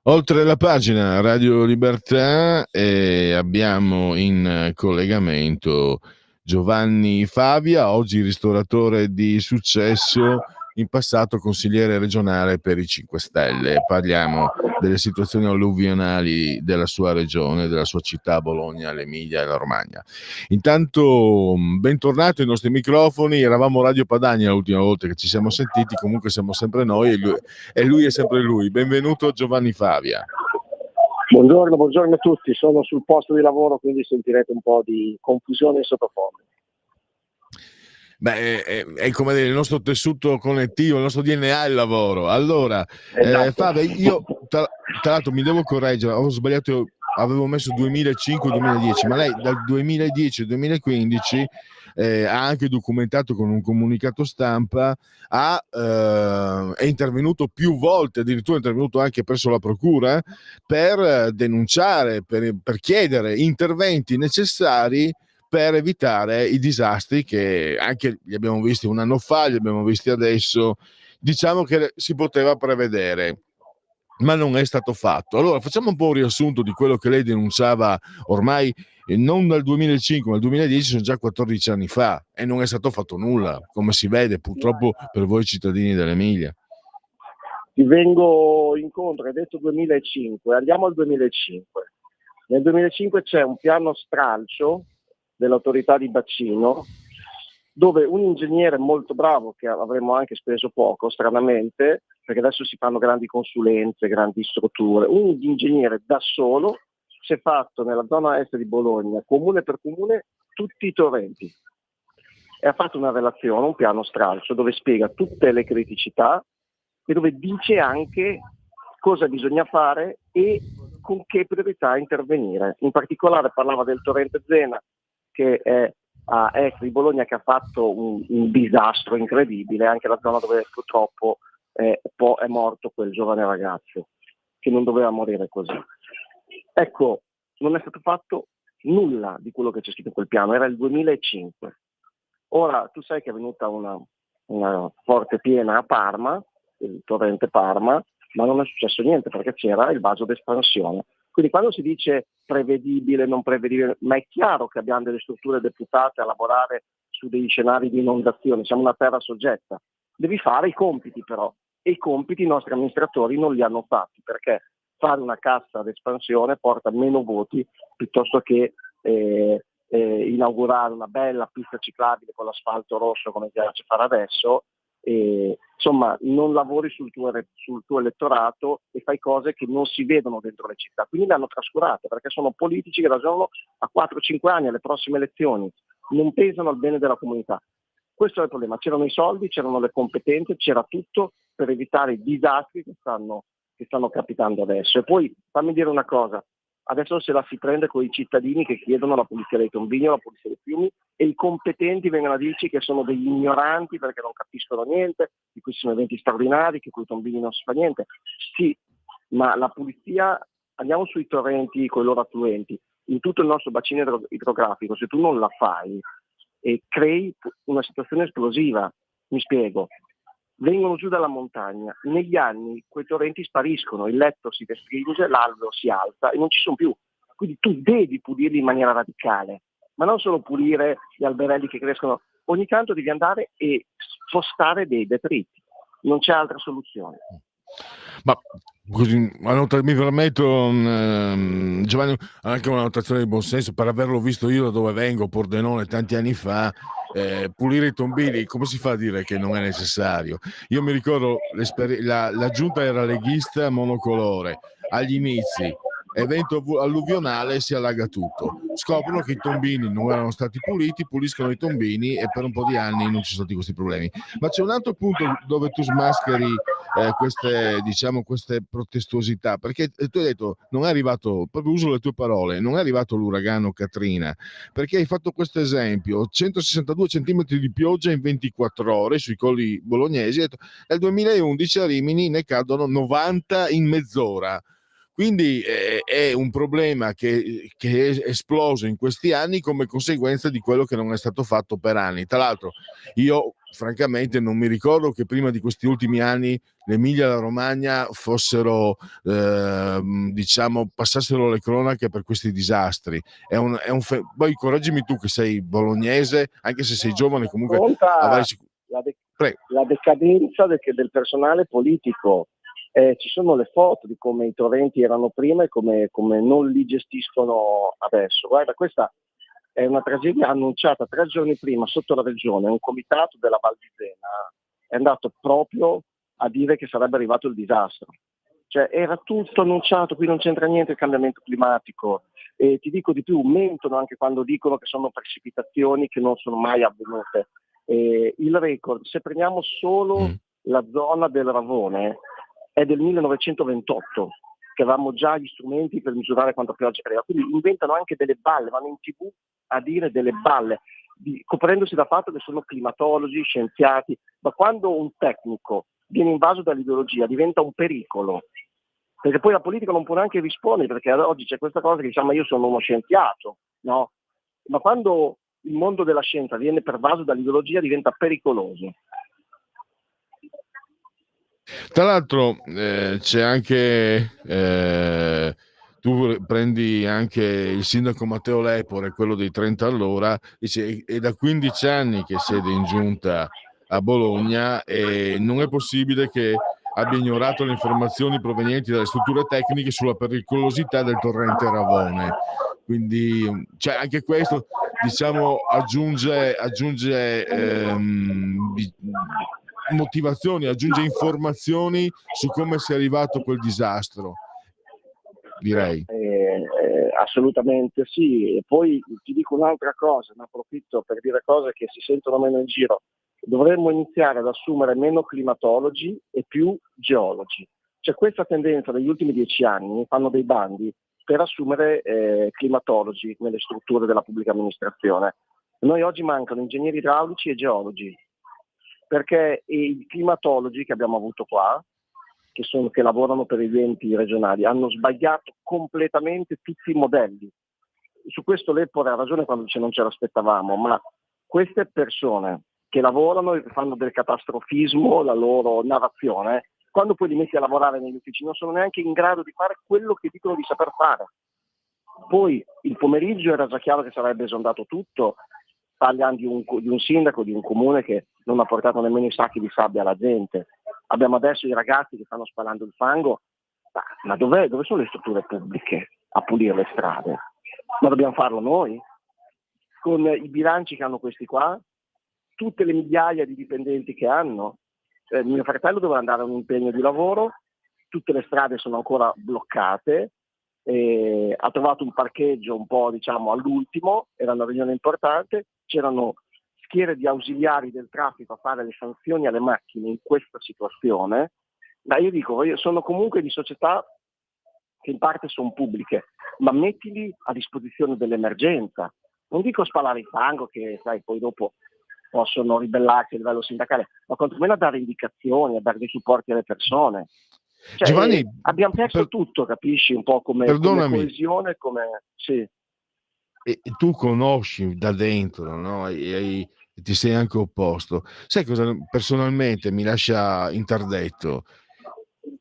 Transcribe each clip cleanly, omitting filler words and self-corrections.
Oltre la pagina Radio Libertà abbiamo in collegamento Giovanni Favia, oggi ristoratore di successo, in passato consigliere regionale per i 5 Stelle. Parliamo delle situazioni alluvionali della sua regione, della sua città, Bologna, l'Emilia e la Romagna. Intanto bentornato ai nostri microfoni, eravamo Radio Padania l'ultima volta che ci siamo sentiti, comunque siamo sempre noi e lui è sempre lui. Benvenuto Giovanni Favia. Buongiorno a tutti, sono sul posto di lavoro, quindi sentirete un po' di confusione in sottofondo. Beh, è come dire, il nostro tessuto connettivo, il nostro DNA è il lavoro. Allora, Esatto. Fabio, io tra l'altro mi devo correggere, avevo sbagliato, avevo messo 2005-2010, ma lei dal 2010 al 2015 ha anche documentato con un comunicato stampa, è intervenuto più volte, addirittura è intervenuto anche presso la procura per denunciare, per chiedere interventi necessari per evitare i disastri che anche li abbiamo visti un anno fa, li abbiamo visti adesso. Diciamo che si poteva prevedere, ma non è stato fatto. Allora facciamo un po' un riassunto di quello che lei denunciava ormai non dal 2005 ma dal 2010, sono già 14 anni fa, e non è stato fatto nulla, come si vede purtroppo per voi cittadini dell'Emilia. Ti vengo incontro, hai detto 2005, andiamo al 2005. Nel 2005 c'è un piano stralcio dell'autorità di bacino, dove un ingegnere molto bravo, che avremmo anche speso poco, stranamente, perché adesso si fanno grandi consulenze, grandi strutture, un ingegnere da solo si è fatto nella zona est di Bologna, comune per comune, tutti i torrenti. E ha fatto una relazione, un piano stralcio, dove spiega tutte le criticità e dove dice anche cosa bisogna fare e con che priorità intervenire. In particolare parlava del torrente Zena, che è a est di Bologna, che ha fatto un disastro incredibile, anche la zona dove purtroppo è morto quel giovane ragazzo, che non doveva morire così. Ecco, non è stato fatto nulla di quello che c'è scritto in quel piano, era il 2005. Ora, tu sai che è venuta una forte piena a Parma, il torrente Parma, ma non è successo niente perché c'era il vaso d'espansione. Quindi quando si dice prevedibile, non prevedibile, ma è chiaro che abbiamo delle strutture deputate a lavorare su degli scenari di inondazione, siamo una terra soggetta. Devi fare i compiti però, e i compiti i nostri amministratori non li hanno fatti, perché fare una cassa d'espansione porta meno voti piuttosto che inaugurare una bella pista ciclabile con l'asfalto rosso come piace fare adesso. Insomma, non lavori sul tuo elettorato e fai cose che non si vedono dentro le città, quindi le hanno trascurate perché sono politici che ragionano a 4-5 anni alle prossime elezioni, non pensano al bene della comunità. Questo è il problema, c'erano i soldi, c'erano le competenze, c'era tutto per evitare i disastri che stanno capitando adesso. E poi fammi dire una cosa, adesso se la si prende con i cittadini che chiedono la pulizia dei tombini o la pulizia dei fiumi, e i competenti vengono a dirci che sono degli ignoranti perché non capiscono niente, di questi sono eventi straordinari, che con i tombini non si fa niente. Sì, ma la pulizia, andiamo sui torrenti con i loro affluenti, in tutto il nostro bacino idrografico, se tu non la fai crei una situazione esplosiva. Mi spiego. Vengono giù dalla montagna, negli anni quei torrenti spariscono, il letto si restringe, l'albero si alza e non ci sono più. Quindi tu devi pulirli in maniera radicale, ma non solo pulire gli alberelli che crescono, ogni tanto devi andare e spostare dei detriti, non c'è altra soluzione. Ma così, mi permetto, Giovanni, anche una notazione di buonsenso, per averlo visto io da dove vengo, Pordenone, tanti anni fa. Pulire i tombini, come si fa a dire che non è necessario? Io mi ricordo la giunta era leghista monocolore agli inizi, evento alluvionale si allaga tutto. Scoprono che i tombini non erano stati puliti, puliscono i tombini e per un po' di anni non ci sono stati questi problemi. Ma c'è un altro punto dove tu smascheri queste protestuosità, perché tu hai detto non è arrivato, proprio uso le tue parole, non è arrivato l'uragano Katrina, perché hai fatto questo esempio: 162 centimetri di pioggia in 24 ore sui colli bolognesi, nel 2011 a Rimini ne cadono 90 in mezz'ora. Quindi è un problema che è esploso in questi anni come conseguenza di quello che non è stato fatto per anni. Tra l'altro io francamente non mi ricordo che prima di questi ultimi anni l'Emilia e la Romagna fossero passassero le cronache per questi disastri. Poi correggimi tu che sei bolognese, anche se sei giovane comunque avrai la, la decadenza del personale politico. Ci sono le foto di come i torrenti erano prima e come non li gestiscono adesso. Guarda, questa è una tragedia annunciata 3 giorni prima sotto la regione. Un comitato della Val di Zena è andato proprio a dire che sarebbe arrivato il disastro. Cioè era tutto annunciato, qui non c'entra niente il cambiamento climatico. E ti dico di più, mentono anche quando dicono che sono precipitazioni che non sono mai avvenute. Il record, se prendiamo solo la zona del Ravone, è del 1928, che avevamo già gli strumenti per misurare quanta pioggia cadeva. Quindi inventano anche delle balle, vanno in TV a dire delle balle, coprendosi dal fatto che sono climatologi, scienziati, ma quando un tecnico viene invaso dall'ideologia diventa un pericolo, perché poi la politica non può neanche rispondere, perché oggi c'è questa cosa che diciamo io sono uno scienziato, no? Ma quando il mondo della scienza viene pervaso dall'ideologia diventa pericoloso. Tra l'altro c'è anche tu prendi anche il sindaco Matteo Lepore, quello dei 30 all'ora, dice è da 15 anni che siede in giunta a Bologna e non è possibile che abbia ignorato le informazioni provenienti dalle strutture tecniche sulla pericolosità del torrente Ravone. Quindi anche questo aggiunge motivazioni, aggiunge informazioni su come sia arrivato quel disastro, direi. Assolutamente sì. E poi ti dico un'altra cosa, ne approfitto per dire cose che si sentono meno in giro. Dovremmo iniziare ad assumere meno climatologi e più geologi. C'è questa tendenza negli ultimi 10 anni, fanno dei bandi per assumere climatologi nelle strutture della pubblica amministrazione. Noi oggi mancano ingegneri idraulici e geologi, perché i climatologi che abbiamo avuto qua, che lavorano per gli enti regionali, hanno sbagliato completamente tutti i modelli. Su questo Lepore ha ragione quando dice non ce l'aspettavamo, ma queste persone che lavorano e fanno del catastrofismo la loro narrazione, quando poi li metti a lavorare negli uffici non sono neanche in grado di fare quello che dicono di saper fare. Poi il pomeriggio era già chiaro che sarebbe esondato tutto, parliamo di un sindaco di un comune che non ha portato nemmeno i sacchi di sabbia alla gente. Abbiamo adesso i ragazzi che stanno spalando il fango, ma dove sono le strutture pubbliche a pulire le strade? Ma dobbiamo farlo noi? Con i bilanci che hanno questi qua, tutte le migliaia di dipendenti che hanno. Mio fratello doveva andare a un impegno di lavoro, tutte le strade sono ancora bloccate, ha trovato un parcheggio un po' all'ultimo, era una riunione importante, c'erano schiere di ausiliari del traffico a fare le sanzioni alle macchine in questa situazione. Ma io dico, sono comunque di società che in parte sono pubbliche, ma mettili a disposizione dell'emergenza. Non dico spalare il fango, che sai, poi dopo possono ribellarsi a livello sindacale, ma quantomeno a dare indicazioni, a dare dei supporti alle persone. Giovanni, abbiamo perso tutto, capisci? Un po' come coesione, come sì. E tu conosci da dentro, no? E ti sei anche opposto. Sai cosa personalmente mi lascia interdetto?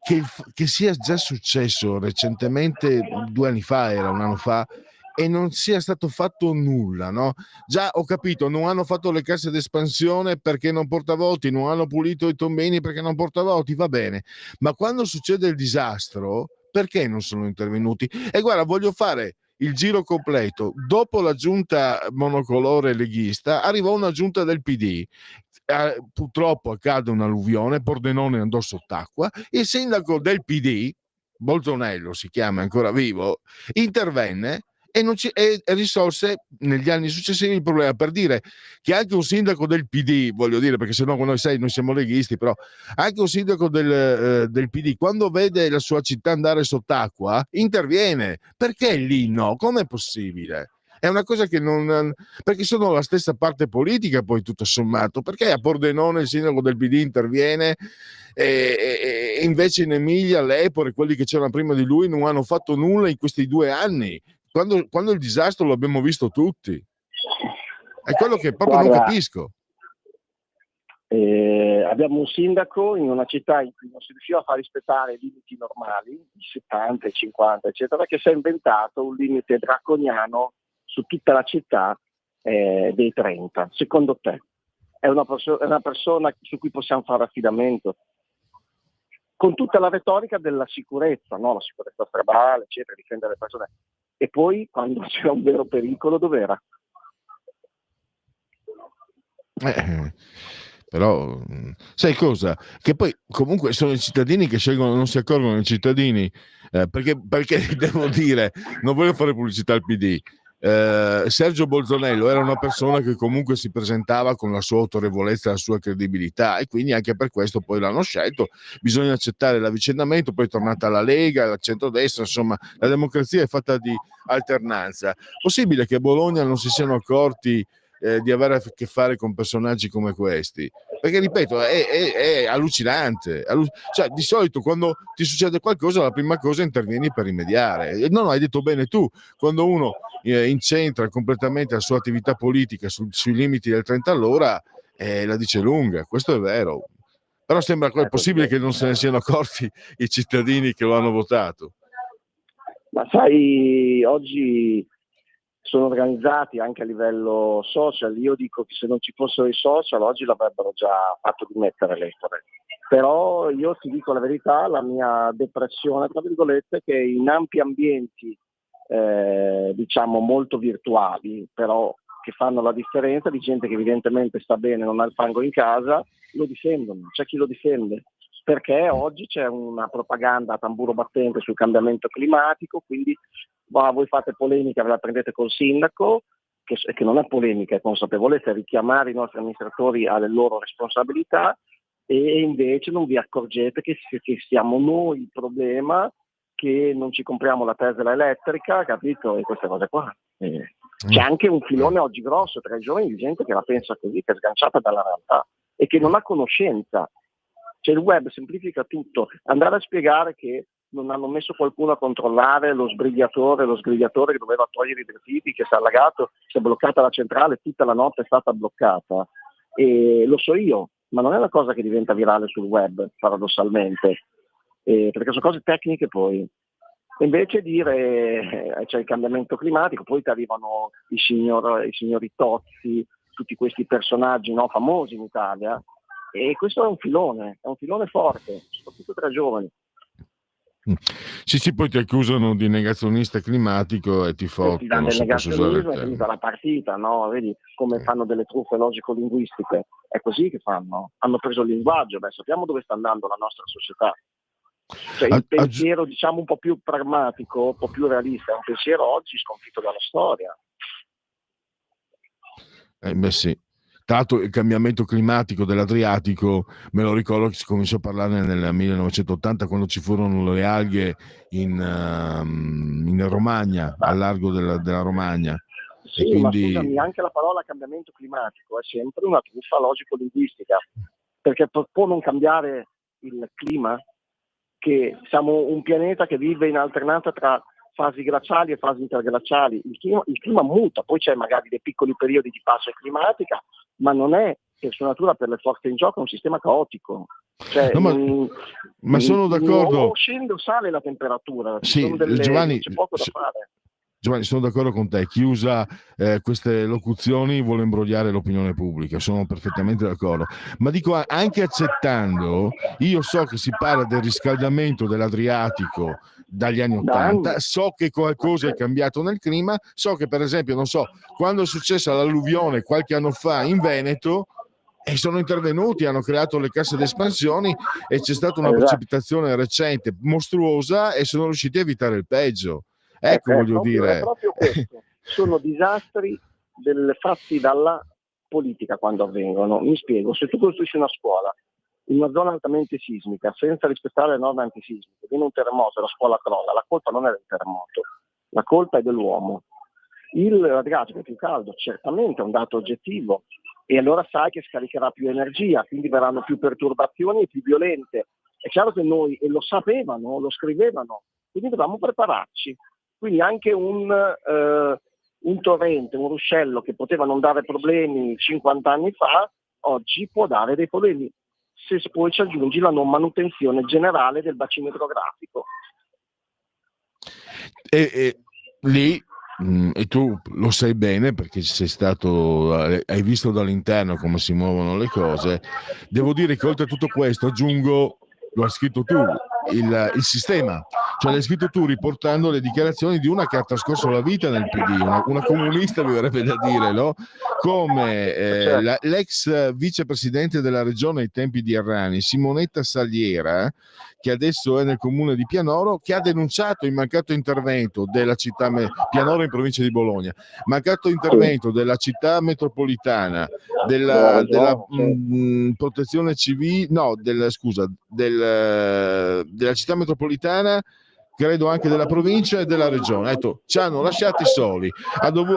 Che sia già successo recentemente, 2 anni fa, era un anno fa, e non sia stato fatto nulla, no? Già ho capito, non hanno fatto le casse d'espansione perché non porta voti, non hanno pulito i tombini perché non porta voti, va bene, ma quando succede il disastro, perché non sono intervenuti? E guarda, voglio fare il giro completo. Dopo la giunta monocolore leghista arrivò una giunta del PD. Purtroppo accade un'alluvione, Pordenone andò sott'acqua, il sindaco del PD Bolzonello si chiama, ancora vivo, intervenne e risolse negli anni successivi il problema, per dire che anche un sindaco del PD, voglio dire, perché sennò noi siamo leghisti, però anche un sindaco del PD, quando vede la sua città andare sott'acqua, interviene. Perché lì no? Com'è possibile? È una cosa che non... perché sono la stessa parte politica, poi tutto sommato. Perché a Pordenone il sindaco del PD interviene e invece in Emilia, l'Epore, quelli che c'erano prima di lui, non hanno fatto nulla in questi 2 anni, quando il disastro lo abbiamo visto tutti? È quello che proprio non capisco. Abbiamo un sindaco in una città in cui non si riusciva a far rispettare i limiti normali, i 70, i 50, eccetera, che si è inventato un limite draconiano su tutta la città dei 30. Secondo te è una persona su cui possiamo fare affidamento? Con tutta la retorica della sicurezza, no? La sicurezza stradale, eccetera, difendere le persone. E poi, quando c'era un vero pericolo, dov'era? Però sai cosa? Che poi comunque sono i cittadini che scelgono, non si accorgono i cittadini, perché devo dire, non voglio fare pubblicità al PD. Sergio Bolzonello era una persona che comunque si presentava con la sua autorevolezza e la sua credibilità, e quindi anche per questo poi l'hanno scelto. Bisogna accettare l'avvicendamento, poi è tornata la Lega, la centrodestra, insomma la democrazia è fatta di alternanza. Possibile che a Bologna non si siano accorti di avere a che fare con personaggi come questi? Perché ripeto, è allucinante. Cioè, di solito quando ti succede qualcosa la prima cosa intervieni per rimediare. E non hai detto bene tu, quando uno incentra completamente la sua attività politica sui limiti del 30 all'ora, la dice lunga. Questo è vero, però sembra possibile che non se ne siano accorti i cittadini che lo hanno votato. Ma sai, oggi sono organizzati anche a livello social. Io dico che se non ci fossero i social oggi l'avrebbero già fatto dimettere l'Etore. Però io ti dico la verità, la mia depressione, tra virgolette, che in ampi ambienti diciamo molto virtuali, però che fanno la differenza, di gente che evidentemente sta bene, non ha il fango in casa, lo difendono. C'è chi lo difende, perché oggi c'è una propaganda a tamburo battente sul cambiamento climatico, quindi voi fate polemica, ve la prendete col sindaco, che non è polemica, è consapevolezza, è richiamare i nostri amministratori alle loro responsabilità, e invece non vi accorgete che siamo noi il problema, che non ci compriamo la Tesla elettrica, capito? E queste cose qua. C'è anche un filone oggi grosso tra i giovani di gente che la pensa così, che è sganciata dalla realtà e che non ha conoscenza. Cioè il web semplifica tutto. Andare a spiegare che non hanno messo qualcuno a controllare lo sbrigliatore che doveva togliere i graffiti, che si è allagato, si è bloccata la centrale, tutta la notte è stata bloccata. E lo so io, ma non è una cosa che diventa virale sul web, paradossalmente, perché sono cose tecniche poi. Invece dire c'è il cambiamento climatico, poi ti arrivano i signori Tozzi, tutti questi personaggi, no, famosi in Italia, e questo è un filone forte, soprattutto tra giovani. Sì, poi ti accusano di negazionista climatico e ti fottono. Ti danno il negazionismo, è finita la partita, no? Vedi come fanno delle truffe logico-linguistiche, è così che fanno, hanno preso il linguaggio, sappiamo dove sta andando la nostra società. Cioè il pensiero diciamo un po' più pragmatico, un po' più realista, è un pensiero oggi sconfitto dalla storia. Beh sì. Tra l'altro il cambiamento climatico dell'Adriatico me lo ricordo che si cominciò a parlarne nel 1980, quando ci furono le alghe in Romagna, al largo della Romagna. Sì, e quindi... ma scusami, anche la parola cambiamento climatico è sempre una truffa logico-linguistica, perché può non cambiare il clima, che siamo un pianeta che vive in alternanza tra fasi glaciali e fasi interglaciali. Il clima muta, poi c'è magari dei piccoli periodi di pace climatica, ma non è per sua natura, per le forze in gioco, un sistema caotico. Cioè, no, ma sono d'accordo. O scende o sale la temperatura, sì, Giovanni, c'è poco da fare. Giovanni, sono d'accordo con te. Chi usa queste locuzioni vuole imbrogliare l'opinione pubblica, sono perfettamente d'accordo. Ma dico, anche accettando, io so che si parla del riscaldamento dell'Adriatico dagli anni 80, so che qualcosa è cambiato nel clima, so che per esempio, non so, quando è successa l'alluvione qualche anno fa in Veneto, e sono intervenuti, hanno creato le casse di espansioni e c'è stata una Esatto. precipitazione recente mostruosa e sono riusciti a evitare il peggio. Ecco, voglio dire. È proprio questo. Sono disastri fatti dalla politica quando avvengono. Mi spiego, se tu costruisci una scuola in una zona altamente sismica senza rispettare le norme antisismiche, viene un terremoto e la scuola crolla, la colpa non è del terremoto, la colpa è dell'uomo. L'Adriatico è più caldo, certamente è un dato oggettivo, e allora sai che scaricherà più energia, quindi verranno più perturbazioni e più violente. È chiaro che noi, e lo sapevano, lo scrivevano, quindi dovevamo prepararci. Quindi anche un torrente, un ruscello che poteva non dare problemi 50 anni fa, oggi può dare dei problemi, se poi ci aggiungi la non manutenzione generale del bacino idrografico. E lì, e tu lo sai bene perché sei stato, hai visto dall'interno come si muovono le cose. Devo dire che oltre a tutto questo aggiungo, lo hai scritto tu, il sistema, cioè l'hai scritto tu riportando le dichiarazioni di una che ha trascorso la vita nel PD, una comunista, mi verrebbe da dire, no? Come l'ex vicepresidente della regione ai tempi di Errani, Simonetta Saliera, che adesso è nel comune di Pianoro, che ha denunciato il mancato intervento della città, Pianoro in provincia di Bologna, mancato intervento della città metropolitana, della protezione civile, no, della città metropolitana, credo anche della provincia e della regione. Ci hanno lasciati soli,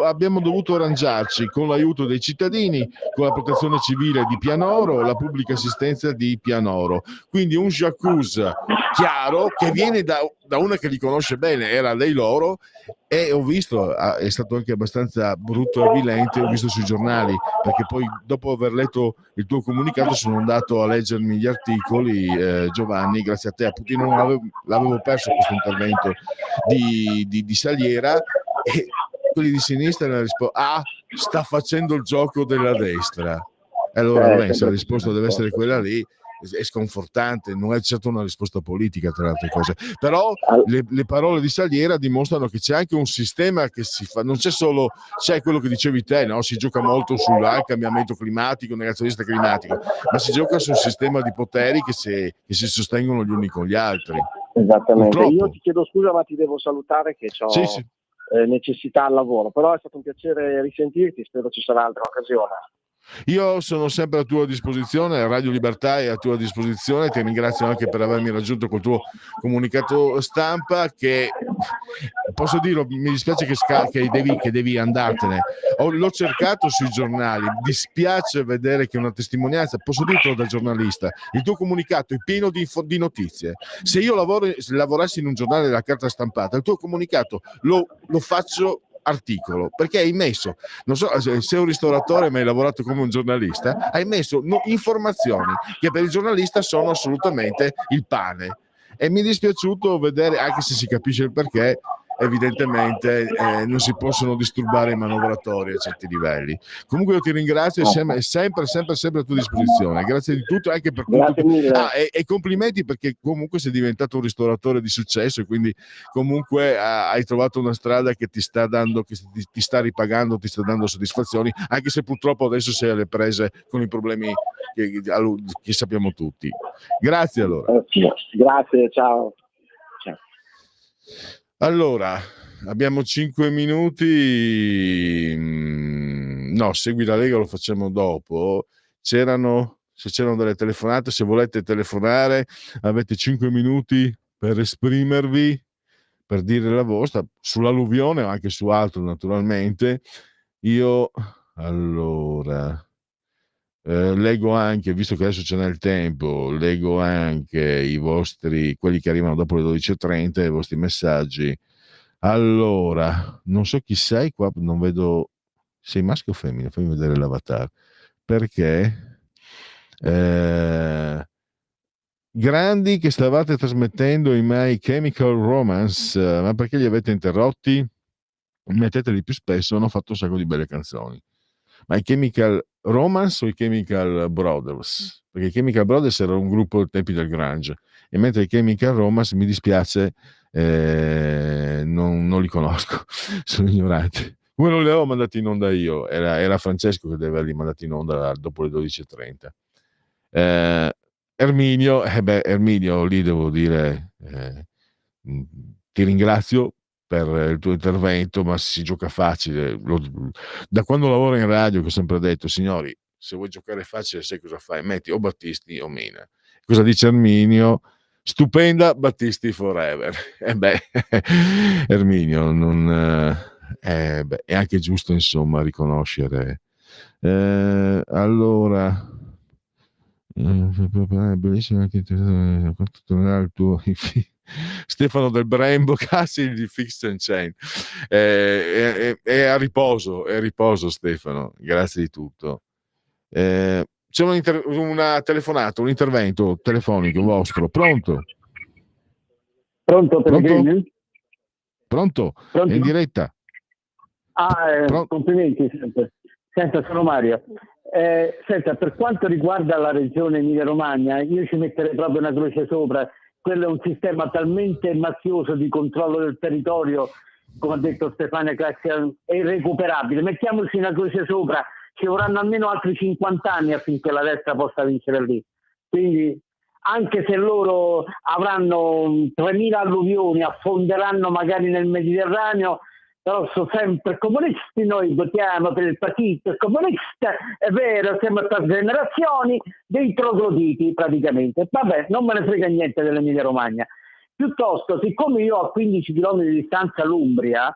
abbiamo dovuto arrangiarci con l'aiuto dei cittadini, con la protezione civile di Pianoro, la pubblica assistenza di Pianoro. Quindi un j'accuse chiaro che viene da una che li conosce bene, era lei loro, e ho visto, è stato anche abbastanza brutto e violento, ho visto sui giornali, perché poi dopo aver letto il tuo comunicato sono andato a leggermi gli articoli, Giovanni, grazie a te, a Putin non l'avevo perso questo intervento di Saliera, e quelli di sinistra hanno risposto: sta facendo il gioco della destra. E allora Lorenzo, la risposta deve essere quella lì. È sconfortante, non è certo una risposta politica, tra le altre cose, però le parole di Saliera dimostrano che c'è anche un sistema che si fa, non c'è solo, c'è quello che dicevi te, no? Si gioca molto sul cambiamento climatico, negazionista climatico, ma si gioca su un sistema di poteri che si sostengono gli uni con gli altri. Esattamente. Purtroppo. Io ti chiedo scusa, ma ti devo salutare che ho sì. Necessità al lavoro, però è stato un piacere risentirti, spero ci sarà altra occasione. Io sono sempre a tua disposizione, Radio Libertà è a tua disposizione, ti ringrazio anche per avermi raggiunto col tuo comunicato stampa, che posso dirlo, mi dispiace che devi andartene, l'ho cercato sui giornali, dispiace vedere che una testimonianza, posso dirlo da giornalista, il tuo comunicato è pieno di notizie. Se io lavorassi in un giornale della carta stampata, il tuo comunicato lo faccio articolo, perché hai messo, non so se sei un ristoratore ma hai lavorato come un giornalista, hai messo informazioni che per il giornalista sono assolutamente il pane, e mi è dispiaciuto vedere, anche se si capisce il perché, evidentemente non si possono disturbare i manovratori a certi livelli. Comunque io ti ringrazio, è sempre a tua disposizione, grazie di tutto, anche per tutto. E complimenti, perché comunque sei diventato un ristoratore di successo e quindi comunque hai trovato una strada che ti sta dando, che ti sta ripagando, ti sta dando soddisfazioni, anche se purtroppo adesso sei alle prese con i problemi che sappiamo tutti. Grazie allora. Grazie, ciao. Allora, abbiamo 5 minuti. No, segui la Lega lo facciamo dopo. Se c'erano delle telefonate, se volete telefonare, avete 5 minuti per esprimervi, per dire la vostra sull'alluvione o anche su altro, naturalmente. Io allora leggo anche, visto che adesso ce n'è il tempo, leggo anche quelli che arrivano dopo le 12:30, i vostri messaggi. Allora, non so chi sei qua, non vedo, sei maschio o femmina? Fammi vedere l'avatar, perché grandi che stavate trasmettendo i My Chemical Romance, ma perché li avete interrotti? Metteteli più spesso, hanno fatto un sacco di belle canzoni. Ma i Chemical Romance o i Chemical Brothers? Perché i Chemical Brothers erano un gruppo ai tempi del grunge, e mentre i Chemical Romance, mi dispiace, non li conosco, sono ignorante. Come non li avevo mandati in onda io, era Francesco che deve averli mandati in onda dopo le 12:30. Erminio, Erminio, lì devo dire, mh, ti ringrazio per il tuo intervento, ma si gioca facile. Da quando lavoro in radio, che ho sempre detto, signori, se vuoi giocare facile, sai cosa fai? Metti o Battisti o Mina. Cosa dice Erminio? Stupenda, Battisti forever. E beh, Erminio, non, è anche giusto, insomma, riconoscere. Allora, bellissimo anche quanto tornerà il tuo Stefano del Brembo Cassi di Fix and Chain. È a riposo Stefano, grazie di tutto. C'è una telefonata, un intervento telefonico vostro. Pronto? Pronto Pronto? Pellegrini? Pronto? È Pronto? in diretta. Complimenti sempre. Senta, sono Mario. Senta, per quanto riguarda la regione Emilia-Romagna, io ci metterei proprio una croce sopra. Quello è un sistema talmente mafioso di controllo del territorio, come ha detto Stefania Craxi, è irrecuperabile. Mettiamoci una croce sopra, ci vorranno almeno altri 50 anni affinché la destra possa vincere lì. Quindi, anche se loro avranno 3.000 alluvioni, affonderanno magari nel Mediterraneo, però sono sempre comunisti, noi votiamo per il partito comunista, è vero, siamo per generazioni dei trogloditi praticamente. Vabbè, non me ne frega niente dell'Emilia Romagna. Piuttosto, siccome io ho a 15 km di distanza l'Umbria,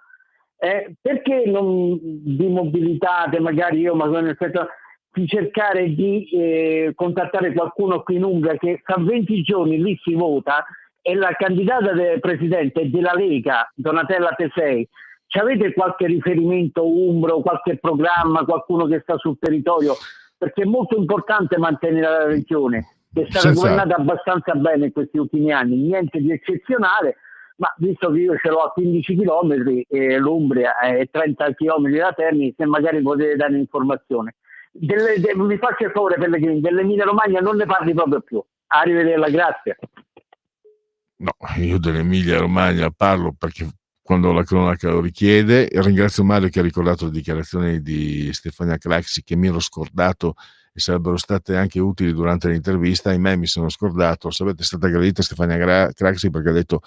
perché non vi mobilitate, magari io, ma nel senso, di cercare di contattare qualcuno qui in Umbria, che fra 20 giorni lì si vota e la candidata del presidente della Lega, Donatella Tesei. Ci avete qualche riferimento umbro, qualche programma, qualcuno che sta sul territorio? Perché è molto importante mantenere la regione, che è stata governata abbastanza bene in questi ultimi anni, niente di eccezionale, ma visto che io ce l'ho a 15 km e l'Umbria è 30 km da Terni, se magari potete dare informazione. Mi faccia il favore, Pellegrini, dell'Emilia Romagna non ne parli proprio più. Arrivederla, grazie. No, io dell'Emilia Romagna parlo perché quando la cronaca lo richiede. Ringrazio Mario che ha ricordato le dichiarazioni di Stefania Craxi, che mi ero scordato e sarebbero state anche utili durante l'intervista. Ahimè, mi sono scordato. Sapete, è stata aggredita Stefania Craxi perché ha detto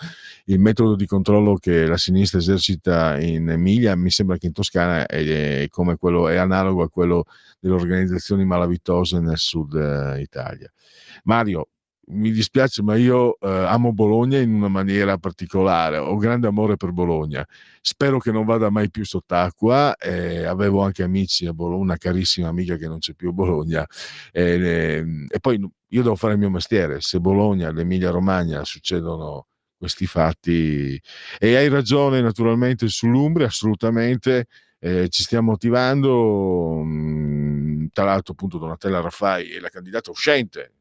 il metodo di controllo che la sinistra esercita in Emilia, mi sembra che in Toscana è come quello, è analogo a quello delle organizzazioni malavitose nel sud Italia. Mario, mi dispiace, ma io amo Bologna in una maniera particolare, ho grande amore per Bologna, spero che non vada mai più sott'acqua. Avevo anche amici a Bologna, una carissima amica che non c'è più a Bologna, e poi io devo fare il mio mestiere. Se Bologna, l'Emilia Romagna succedono questi fatti, e hai ragione naturalmente sull'Umbria, assolutamente. Ci stiamo attivando, tra l'altro appunto Donatella Raffai è la candidata uscente,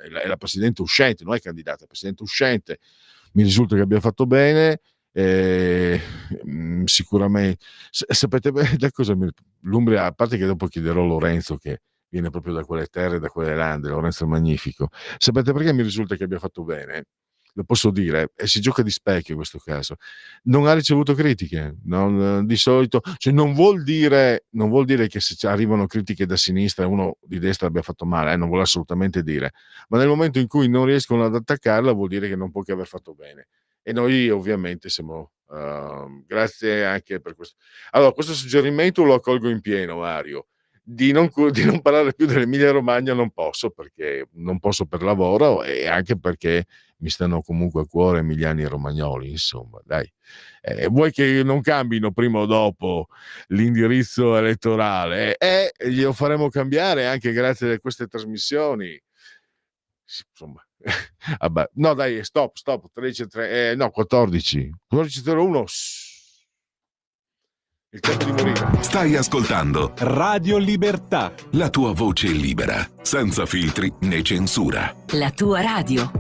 è la presidente uscente, non è candidata, è presidente uscente. Mi risulta che abbia fatto bene. Sicuramente sapete bene da cosa l'Umbria, a parte che dopo chiederò a Lorenzo, che viene proprio da quelle terre, da quelle lande, Lorenzo è magnifico. Sapete perché mi risulta che abbia fatto bene? Lo posso dire, e si gioca di specchio in questo caso. Non ha ricevuto critiche, di solito, cioè non vuol dire che se arrivano critiche da sinistra e uno di destra abbia fatto male, non vuole assolutamente dire, ma nel momento in cui non riescono ad attaccarla vuol dire che non può che aver fatto bene. E noi ovviamente siamo, grazie anche per questo. Allora, questo suggerimento lo accolgo in pieno, Mario. Di non parlare più dell'Emilia Romagna non posso, perché non posso per lavoro, e anche perché mi stanno comunque a cuore emiliani e romagnoli, insomma, dai. Vuoi che non cambino prima o dopo l'indirizzo elettorale? Glielo faremo cambiare anche grazie a queste trasmissioni. Insomma, vabbè. No, dai, stop, 13, 3, no, 14, 14:01. Il tempo di morire. Stai ascoltando Radio Libertà, la tua voce libera, senza filtri né censura. La tua radio.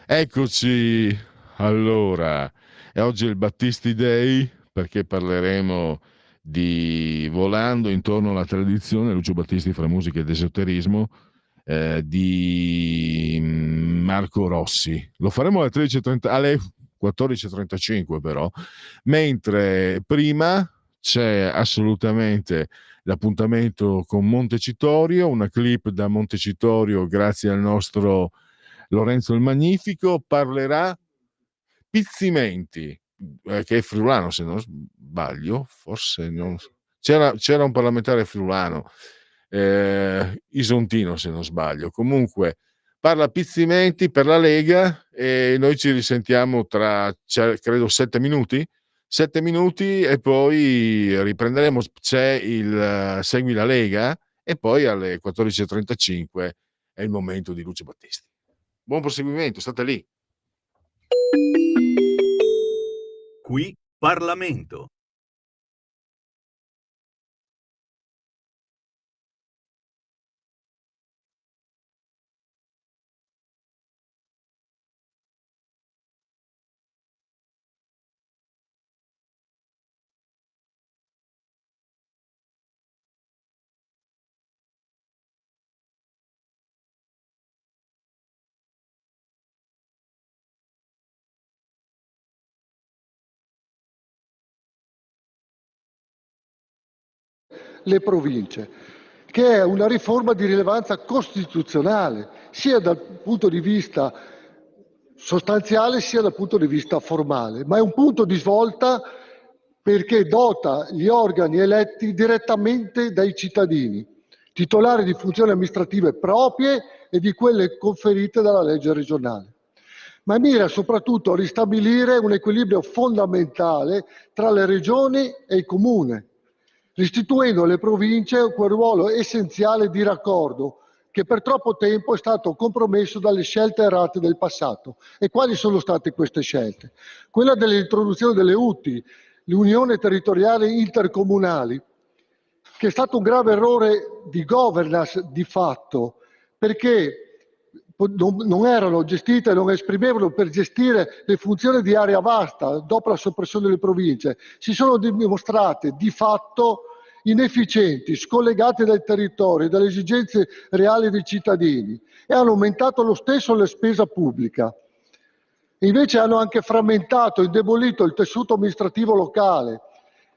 Eccoci, allora, e oggi è il Battisti Day perché parleremo di Volando intorno alla tradizione, Lucio Battisti fra musica ed esoterismo, di Marco Rossi. Lo faremo alle 13:30, alle 14:35 però, mentre prima c'è assolutamente l'appuntamento con Montecitorio, una clip da Montecitorio grazie al nostro Lorenzo il Magnifico. Parlerà Pizzimenti, che è friulano se non sbaglio, forse non so. C'era un parlamentare friulano, isontino se non sbaglio. Comunque parla Pizzimenti per la Lega e noi ci risentiamo tra credo 7 minuti. 7 minuti e poi riprenderemo. C'è il Segui la Lega e poi alle 14:35 è il momento di Lucio Battisti. Buon proseguimento, state lì. Qui Parlamento. Le province, che è una riforma di rilevanza costituzionale, sia dal punto di vista sostanziale sia dal punto di vista formale, ma è un punto di svolta perché dota gli organi eletti direttamente dai cittadini, titolari di funzioni amministrative proprie e di quelle conferite dalla legge regionale. Ma mira soprattutto a ristabilire un equilibrio fondamentale tra le regioni e i comuni, restituendo alle province quel ruolo essenziale di raccordo che per troppo tempo è stato compromesso dalle scelte errate del passato. E quali sono state queste scelte? Quella dell'introduzione delle UTI, le unioni territoriali intercomunali, che è stato un grave errore di governance di fatto, perché non erano gestite, non esprimevano per gestire le funzioni di area vasta dopo la soppressione delle province. Si sono dimostrate di fatto inefficienti, scollegate dai territori, dalle esigenze reali dei cittadini e hanno aumentato lo stesso la spesa pubblica. Invece hanno anche frammentato, indebolito il tessuto amministrativo locale,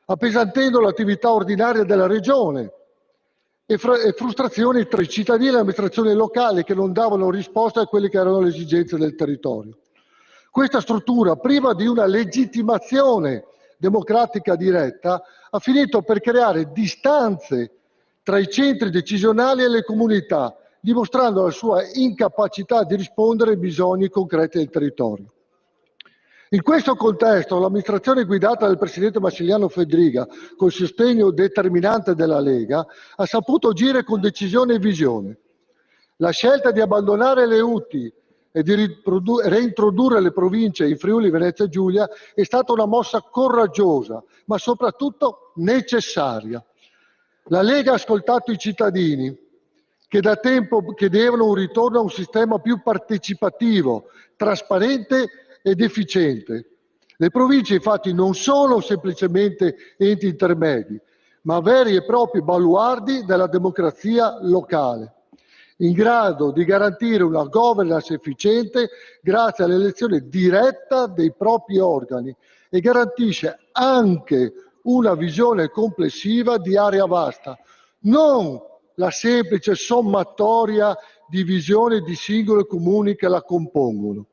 appesantendo l'attività ordinaria della regione e frustrazioni tra i cittadini e le amministrazioni locali che non davano risposta a quelle che erano le esigenze del territorio. Questa struttura, priva di una legittimazione democratica diretta, ha finito per creare distanze tra i centri decisionali e le comunità, dimostrando la sua incapacità di rispondere ai bisogni concreti del territorio. In questo contesto l'amministrazione guidata dal presidente Massimiliano Fedriga, col sostegno determinante della Lega, ha saputo agire con decisione e visione. La scelta di abbandonare le UTI e di reintrodurre le province in Friuli Venezia Giulia è stata una mossa coraggiosa, ma soprattutto necessaria. La Lega ha ascoltato i cittadini che da tempo chiedevano un ritorno a un sistema più partecipativo, trasparente ed efficiente. Le province infatti non sono semplicemente enti intermedi, ma veri e propri baluardi della democrazia locale, in grado di garantire una governance efficiente grazie all'elezione diretta dei propri organi e garantisce anche una visione complessiva di area vasta, non la semplice sommatoria di visioni di singoli comuni che la compongono.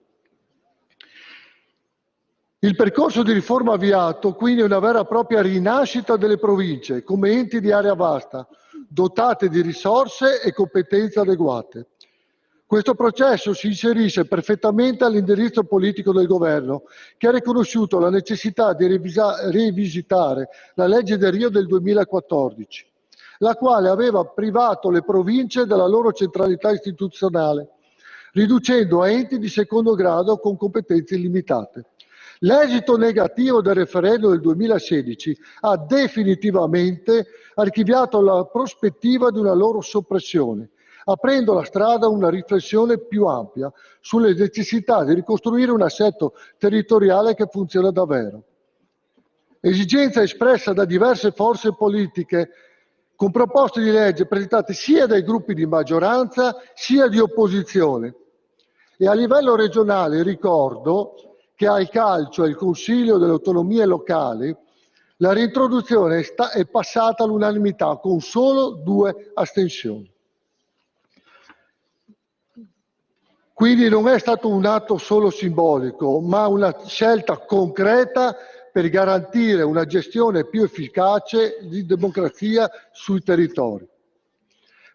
Il percorso di riforma avviato quindi è una vera e propria rinascita delle province come enti di area vasta, dotate di risorse e competenze adeguate. Questo processo si inserisce perfettamente all'indirizzo politico del governo, che ha riconosciuto la necessità di rivisitare la legge del Rio del 2014, la quale aveva privato le province della loro centralità istituzionale, riducendo a enti di secondo grado con competenze illimitate. L'esito negativo del referendum del 2016 ha definitivamente archiviato la prospettiva di una loro soppressione, aprendo la strada a una riflessione più ampia sulle necessità di ricostruire un assetto territoriale che funziona davvero. Esigenza espressa da diverse forze politiche con proposte di legge presentate sia dai gruppi di maggioranza sia di opposizione. E a livello regionale ricordo che al calcio e al Consiglio delle autonomie locali la reintroduzione è passata all'unanimità con solo 2 astensioni. Quindi non è stato un atto solo simbolico, ma una scelta concreta per garantire una gestione più efficace di democrazia sui territori.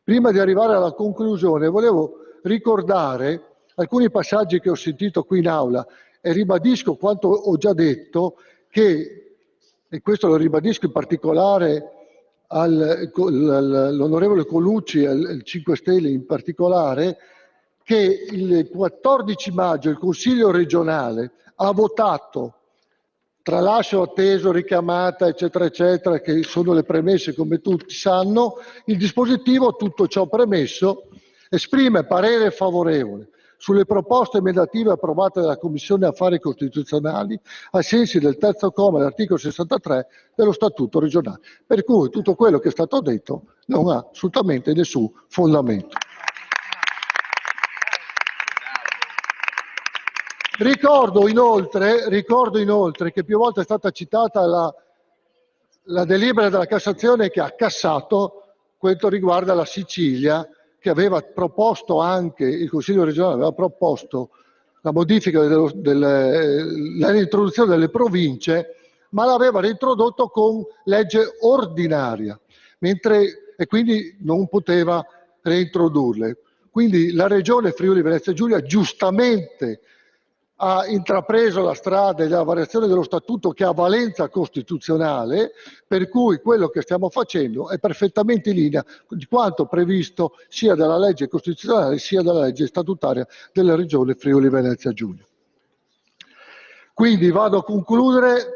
Prima di arrivare alla conclusione, volevo ricordare alcuni passaggi che ho sentito qui in aula e ribadisco quanto ho già detto, e questo lo ribadisco in particolare all'onorevole Colucci e al 5 Stelle in particolare, che il 14 maggio il Consiglio regionale ha votato, tralascio atteso, richiamata, eccetera, eccetera, che sono le premesse come tutti sanno, il dispositivo, tutto ciò premesso, esprime parere favorevole sulle proposte emendative approvate dalla Commissione Affari Costituzionali ai sensi del terzo comma dell'articolo 63 dello Statuto regionale. Per cui tutto quello che è stato detto non ha assolutamente nessun fondamento. Ricordo inoltre che più volte è stata citata la delibera della Cassazione che ha cassato quanto riguarda la Sicilia, che aveva proposto anche, il Consiglio regionale aveva proposto la modifica la reintroduzione delle province, ma l'aveva reintrodotto con legge ordinaria, e quindi non poteva reintrodurle. Quindi la Regione Friuli Venezia Giulia giustamente ha intrapreso la strada della variazione dello statuto che ha valenza costituzionale, per cui quello che stiamo facendo è perfettamente in linea di quanto previsto sia dalla legge costituzionale sia dalla legge statutaria della Regione Friuli Venezia Giulia. Quindi vado a concludere.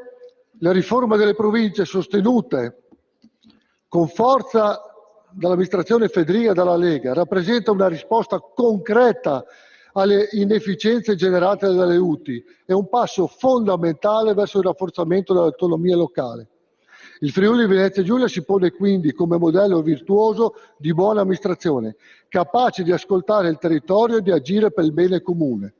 Le riforme delle province sostenute con forza dall'amministrazione Fedriga e dalla Lega rappresenta una risposta concreta alle inefficienze generate dalle UTI è un passo fondamentale verso il rafforzamento dell'autonomia locale. Il Friuli Venezia Giulia si pone quindi come modello virtuoso di buona amministrazione, capace di ascoltare il territorio e di agire per il bene comune.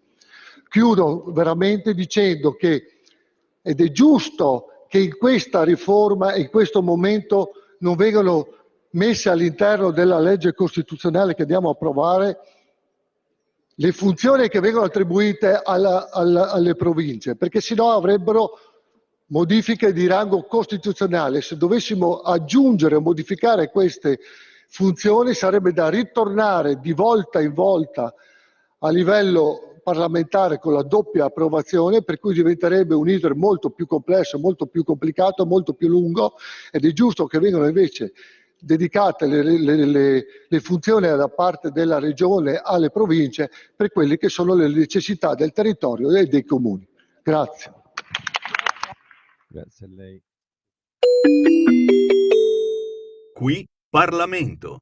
Chiudo veramente dicendo ed è giusto che in questa riforma e in questo momento non vengano messe all'interno della legge costituzionale che andiamo a approvare le funzioni che vengono attribuite alle province, perché sennò avrebbero modifiche di rango costituzionale. Se dovessimo aggiungere o modificare queste funzioni sarebbe da ritornare di volta in volta a livello parlamentare con la doppia approvazione, per cui diventerebbe un iter molto più complesso, molto più complicato, molto più lungo, ed è giusto che vengano invece dedicate le funzioni da parte della regione alle province per quelle che sono le necessità del territorio e dei comuni. Grazie. Grazie a lei. Qui Parlamento.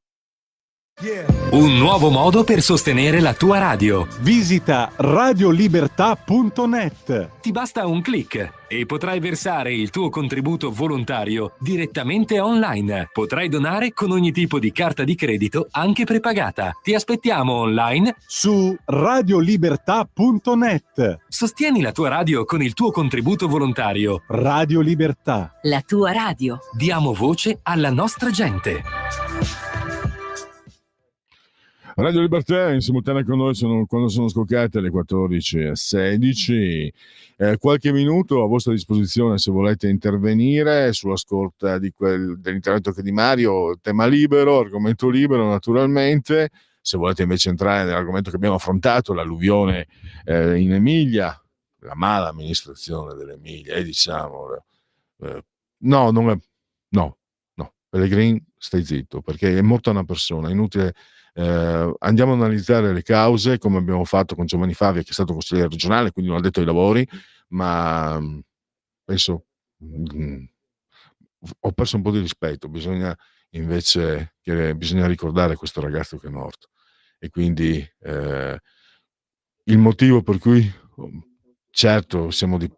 Un nuovo modo per sostenere la tua radio. Visita radiolibertà.net. Ti basta un click e potrai versare il tuo contributo volontario direttamente online. Potrai donare con ogni tipo di carta di credito, anche prepagata. Ti aspettiamo online su radiolibertà.net. Sostieni la tua radio con il tuo contributo volontario. Radio Libertà. La tua radio. Diamo voce alla nostra gente. Radio Libertà in simultanea con noi quando sono scoccate le 14:16. Qualche minuto a vostra disposizione se volete intervenire sulla scorta dell'intervento che di Mario, tema libero, argomento libero naturalmente. Se volete invece entrare nell'argomento che abbiamo affrontato, l'alluvione in Emilia, la mala amministrazione dell'Emilia, diciamo, no, Pellegrin, stai zitto, perché è morta una persona, è inutile. Andiamo ad analizzare le cause come abbiamo fatto con Giovanni Favia, che è stato consigliere regionale, quindi non ha detto ai lavori, ma penso ho perso un po' di rispetto. Bisogna ricordare questo ragazzo che è morto. e quindi il motivo per cui, certo,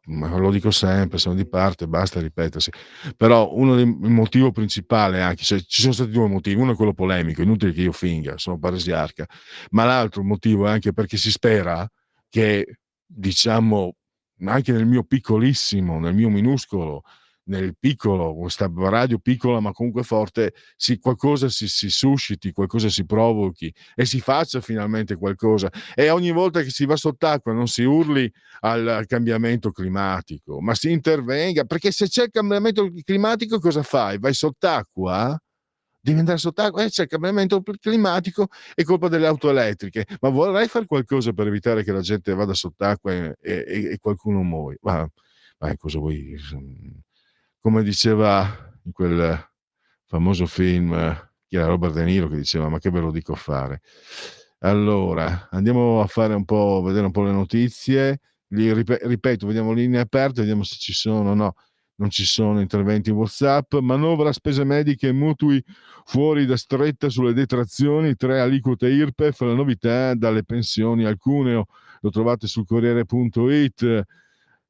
lo dico sempre, siamo di parte, basta ripetersi, però il motivo principale, anche se ci sono stati due motivi, uno è quello polemico, inutile che io finga, sono paresiarca, ma l'altro motivo è anche perché si spera che, diciamo, anche nel mio piccolissimo, nel mio minuscolo, nel piccolo, questa radio piccola ma comunque forte, qualcosa si susciti, qualcosa si provochi e si faccia finalmente qualcosa, e ogni volta che si va sott'acqua non si urli al cambiamento climatico, ma si intervenga, perché se c'è il cambiamento climatico cosa fai? Vai sott'acqua? Devi andare sott'acqua, c'è il cambiamento climatico, è colpa delle auto elettriche, ma vorrei fare qualcosa per evitare che la gente vada sott'acqua e qualcuno muoia. Ma cosa vuoi? Come diceva in quel famoso film, chi era, Robert De Niro, che diceva: ma che ve lo dico a fare? Allora, andiamo a fare vedere un po' le notizie. Ripeto, vediamo linee aperte, vediamo se ci sono o no. Non ci sono interventi WhatsApp. Manovra spese mediche, mutui fuori da stretta sulle detrazioni, 3 aliquote IRPEF, la novità dalle pensioni al cuneo. Lo trovate sul Corriere.it.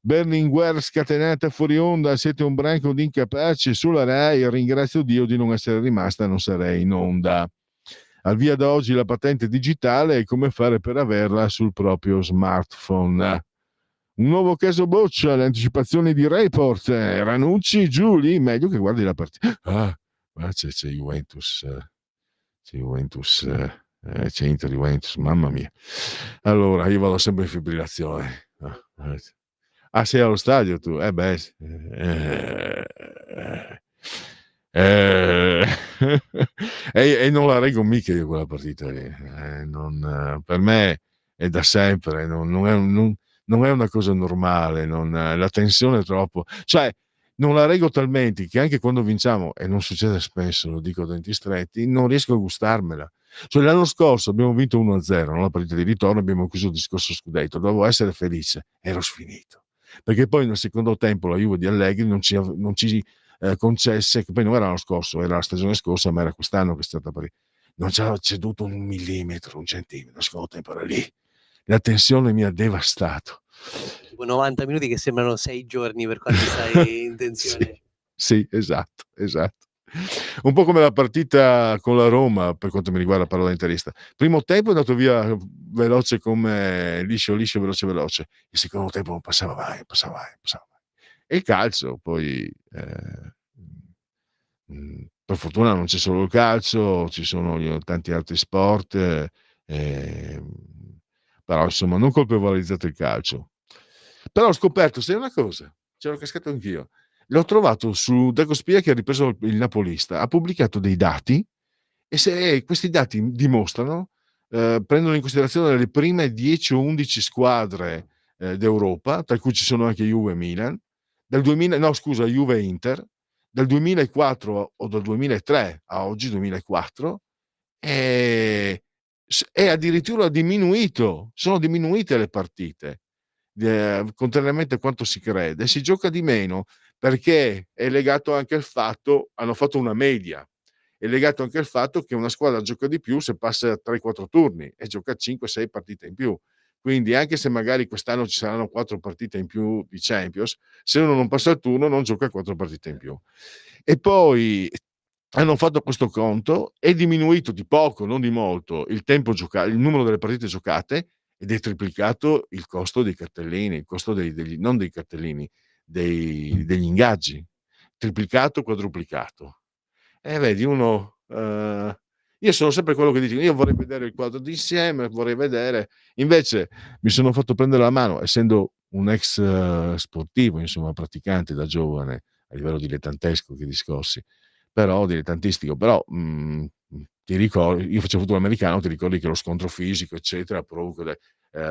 Berlinguer scatenata fuori onda, siete un branco di incapaci. Sulla Rai, ringrazio Dio di non essere rimasta, non sarei in onda. Al via da oggi la patente digitale e come fare per averla sul proprio smartphone. Un nuovo caso Boccia, le anticipazioni di Report, Ranucci, Giuli, meglio che guardi la partita. C'è Juventus, c'è Inter Juventus, mamma mia. Allora, io vado sempre in fibrillazione. Sei allo stadio tu? E non la reggo mica io quella partita lì. Per me è da sempre, non è una cosa normale, la tensione è troppo, cioè non la reggo talmente che anche quando vinciamo, e non succede spesso, lo dico a denti stretti, non riesco a gustarmela. Cioè l'anno scorso abbiamo vinto 1-0, no? La partita di ritorno, abbiamo chiuso il discorso scudetto, dovevo essere felice, ero sfinito, perché poi nel secondo tempo la Juve di Allegri non ci concesse, che poi non era l'anno scorso, era la stagione scorsa, ma era quest'anno che è stata non ci ha ceduto un millimetro, un centimetro, il secondo tempo era lì, la tensione mi ha devastato. Tipo 90 minuti che sembrano 6 giorni per quando stai in tensione. Sì, esatto. Un po' come la partita con la Roma, per quanto mi riguarda, parola interista. Primo tempo è andato via veloce come liscio, veloce. Il secondo tempo passava vai. E il calcio, poi per fortuna non c'è solo il calcio, ci sono tanti altri sport, però insomma non colpevolizzate il calcio. Però ho scoperto, sai una cosa, c'ero cascato anch'io. L'ho trovato su Dago Spia, che ha ripreso il Napolista, ha pubblicato dei dati, e se questi dati dimostrano, prendono in considerazione le prime 10 o 11 squadre d'Europa, tra cui ci sono anche Juve e Milan, Juve e Inter, dal 2004 o dal 2003 a oggi, 2004, è addirittura diminuito, sono diminuite le partite, contrariamente a quanto si crede, si gioca di meno, perché è legato anche al fatto, hanno fatto una media, è legato anche al fatto che una squadra gioca di più se passa 3-4 turni e gioca 5-6 partite in più. Quindi anche se magari quest'anno ci saranno 4 partite in più di Champions, se uno non passa il turno non gioca 4 partite in più. E poi hanno fatto questo conto, è diminuito di poco, non di molto, il il numero delle partite giocate, ed è triplicato il costo dei cartellini, il costo non dei cartellini, degli ingaggi, triplicato, quadruplicato. E vedi, io sono sempre quello che dice, io vorrei vedere il quadro d'insieme, invece mi sono fatto prendere la mano, essendo un ex sportivo, insomma, praticante da giovane, a livello dilettantesco che discorsi, però dilettantistico, però ti ricordi, io facevo football americano, ti ricordi che lo scontro fisico, eccetera, provoca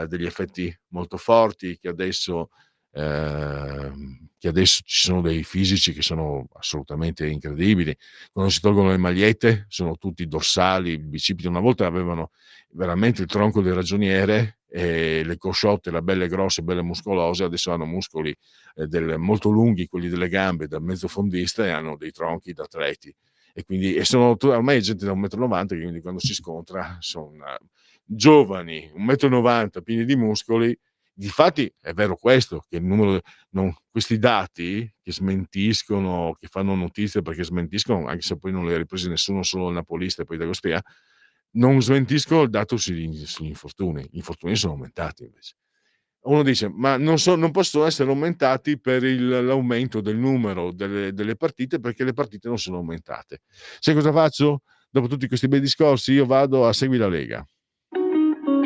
degli effetti molto forti, che adesso ci sono dei fisici che sono assolutamente incredibili. Quando si tolgono le magliette sono tutti dorsali, bicipiti. Una volta avevano veramente il tronco del ragioniere e le cosciotte, la belle grosse, belle muscolose, adesso hanno muscoli molto lunghi, quelli delle gambe da mezzofondista, e hanno dei tronchi da atleti, e quindi sono ormai gente da 1,90 m, quindi quando si scontra giovani, 1,90 m, pieni di muscoli. Difatti è vero questo, che il numero, questi dati che smentiscono, che fanno notizia perché smentiscono, anche se poi non le ha riprese nessuno, solo il napolista e poi Dagospia, non smentiscono il dato sugli infortuni. Gli infortuni sono aumentati invece. Uno dice, ma non possono essere aumentati per l'aumento del numero delle partite, perché le partite non sono aumentate. Sai cosa faccio? Dopo tutti questi bei discorsi, io vado a Segui la Lega.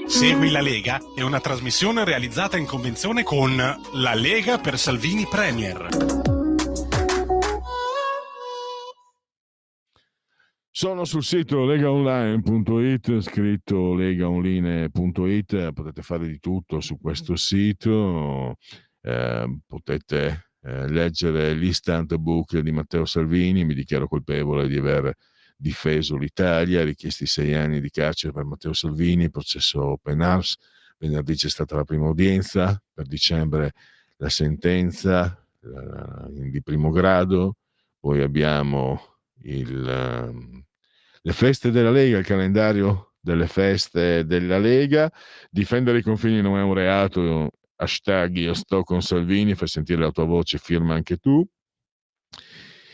Segui la Lega è una trasmissione realizzata in convenzione con La Lega per Salvini Premier. Sono sul sito legaonline.it, scritto legaonline.it, potete fare di tutto su questo sito, potete leggere l'instant book di Matteo Salvini, mi dichiaro colpevole di aver difeso l'Italia, richiesti 6 anni di carcere per Matteo Salvini, processo Penals, venerdì c'è stata la prima udienza, per dicembre la sentenza di primo grado, poi abbiamo le feste della Lega, il calendario delle feste della Lega. Difendere i confini non è un reato, hashtag io sto con Salvini, fai sentire la tua voce, firma anche tu.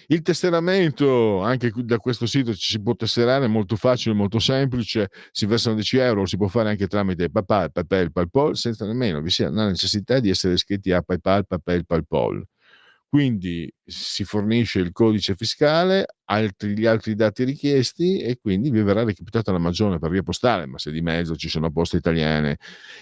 Il tesseramento, anche da questo sito ci si può tesserare, è molto facile, molto semplice, si versano 10 euro, si può fare anche tramite PayPal, PayPal, senza nemmeno vi sia la necessità di essere iscritti a PayPal, PayPal. Quindi si fornisce il codice fiscale, gli altri dati richiesti, e quindi vi verrà recapitata la maggiore per via postale, ma se di mezzo ci sono Poste Italiane,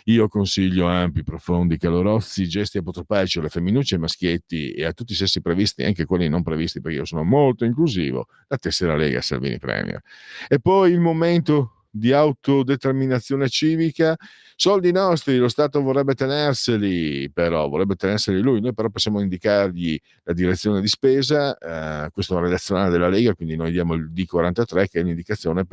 io consiglio ampi, profondi, calorosi gesti apotropaici alle femminucce e ai maschietti e a tutti i sessi previsti, anche quelli non previsti, perché io sono molto inclusivo, la tessera Lega Salvini Premier. E poi il momento di autodeterminazione civica, soldi nostri, lo Stato vorrebbe tenerseli lui, noi però possiamo indicargli la direzione di spesa, questo è una redazionale della Lega, quindi noi diamo il D43 che è l'indicazione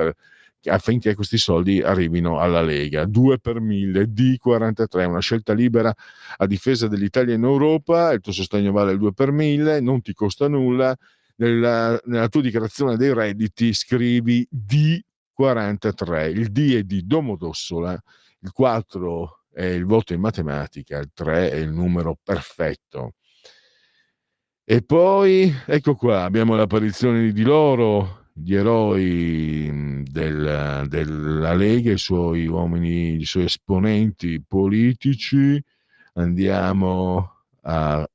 affinché questi soldi arrivino alla Lega. 2 per 1000, D43, una scelta libera a difesa dell'Italia in Europa, il tuo sostegno vale il 2 per 1000, non ti costa nulla, nella tua dichiarazione dei redditi scrivi D43, il D è di Domodossola, il 4 è il voto in matematica, il 3 è il numero perfetto. E poi ecco qua, abbiamo l'apparizione di loro, gli eroi della Lega, i suoi uomini, i suoi esponenti politici. Andiamo a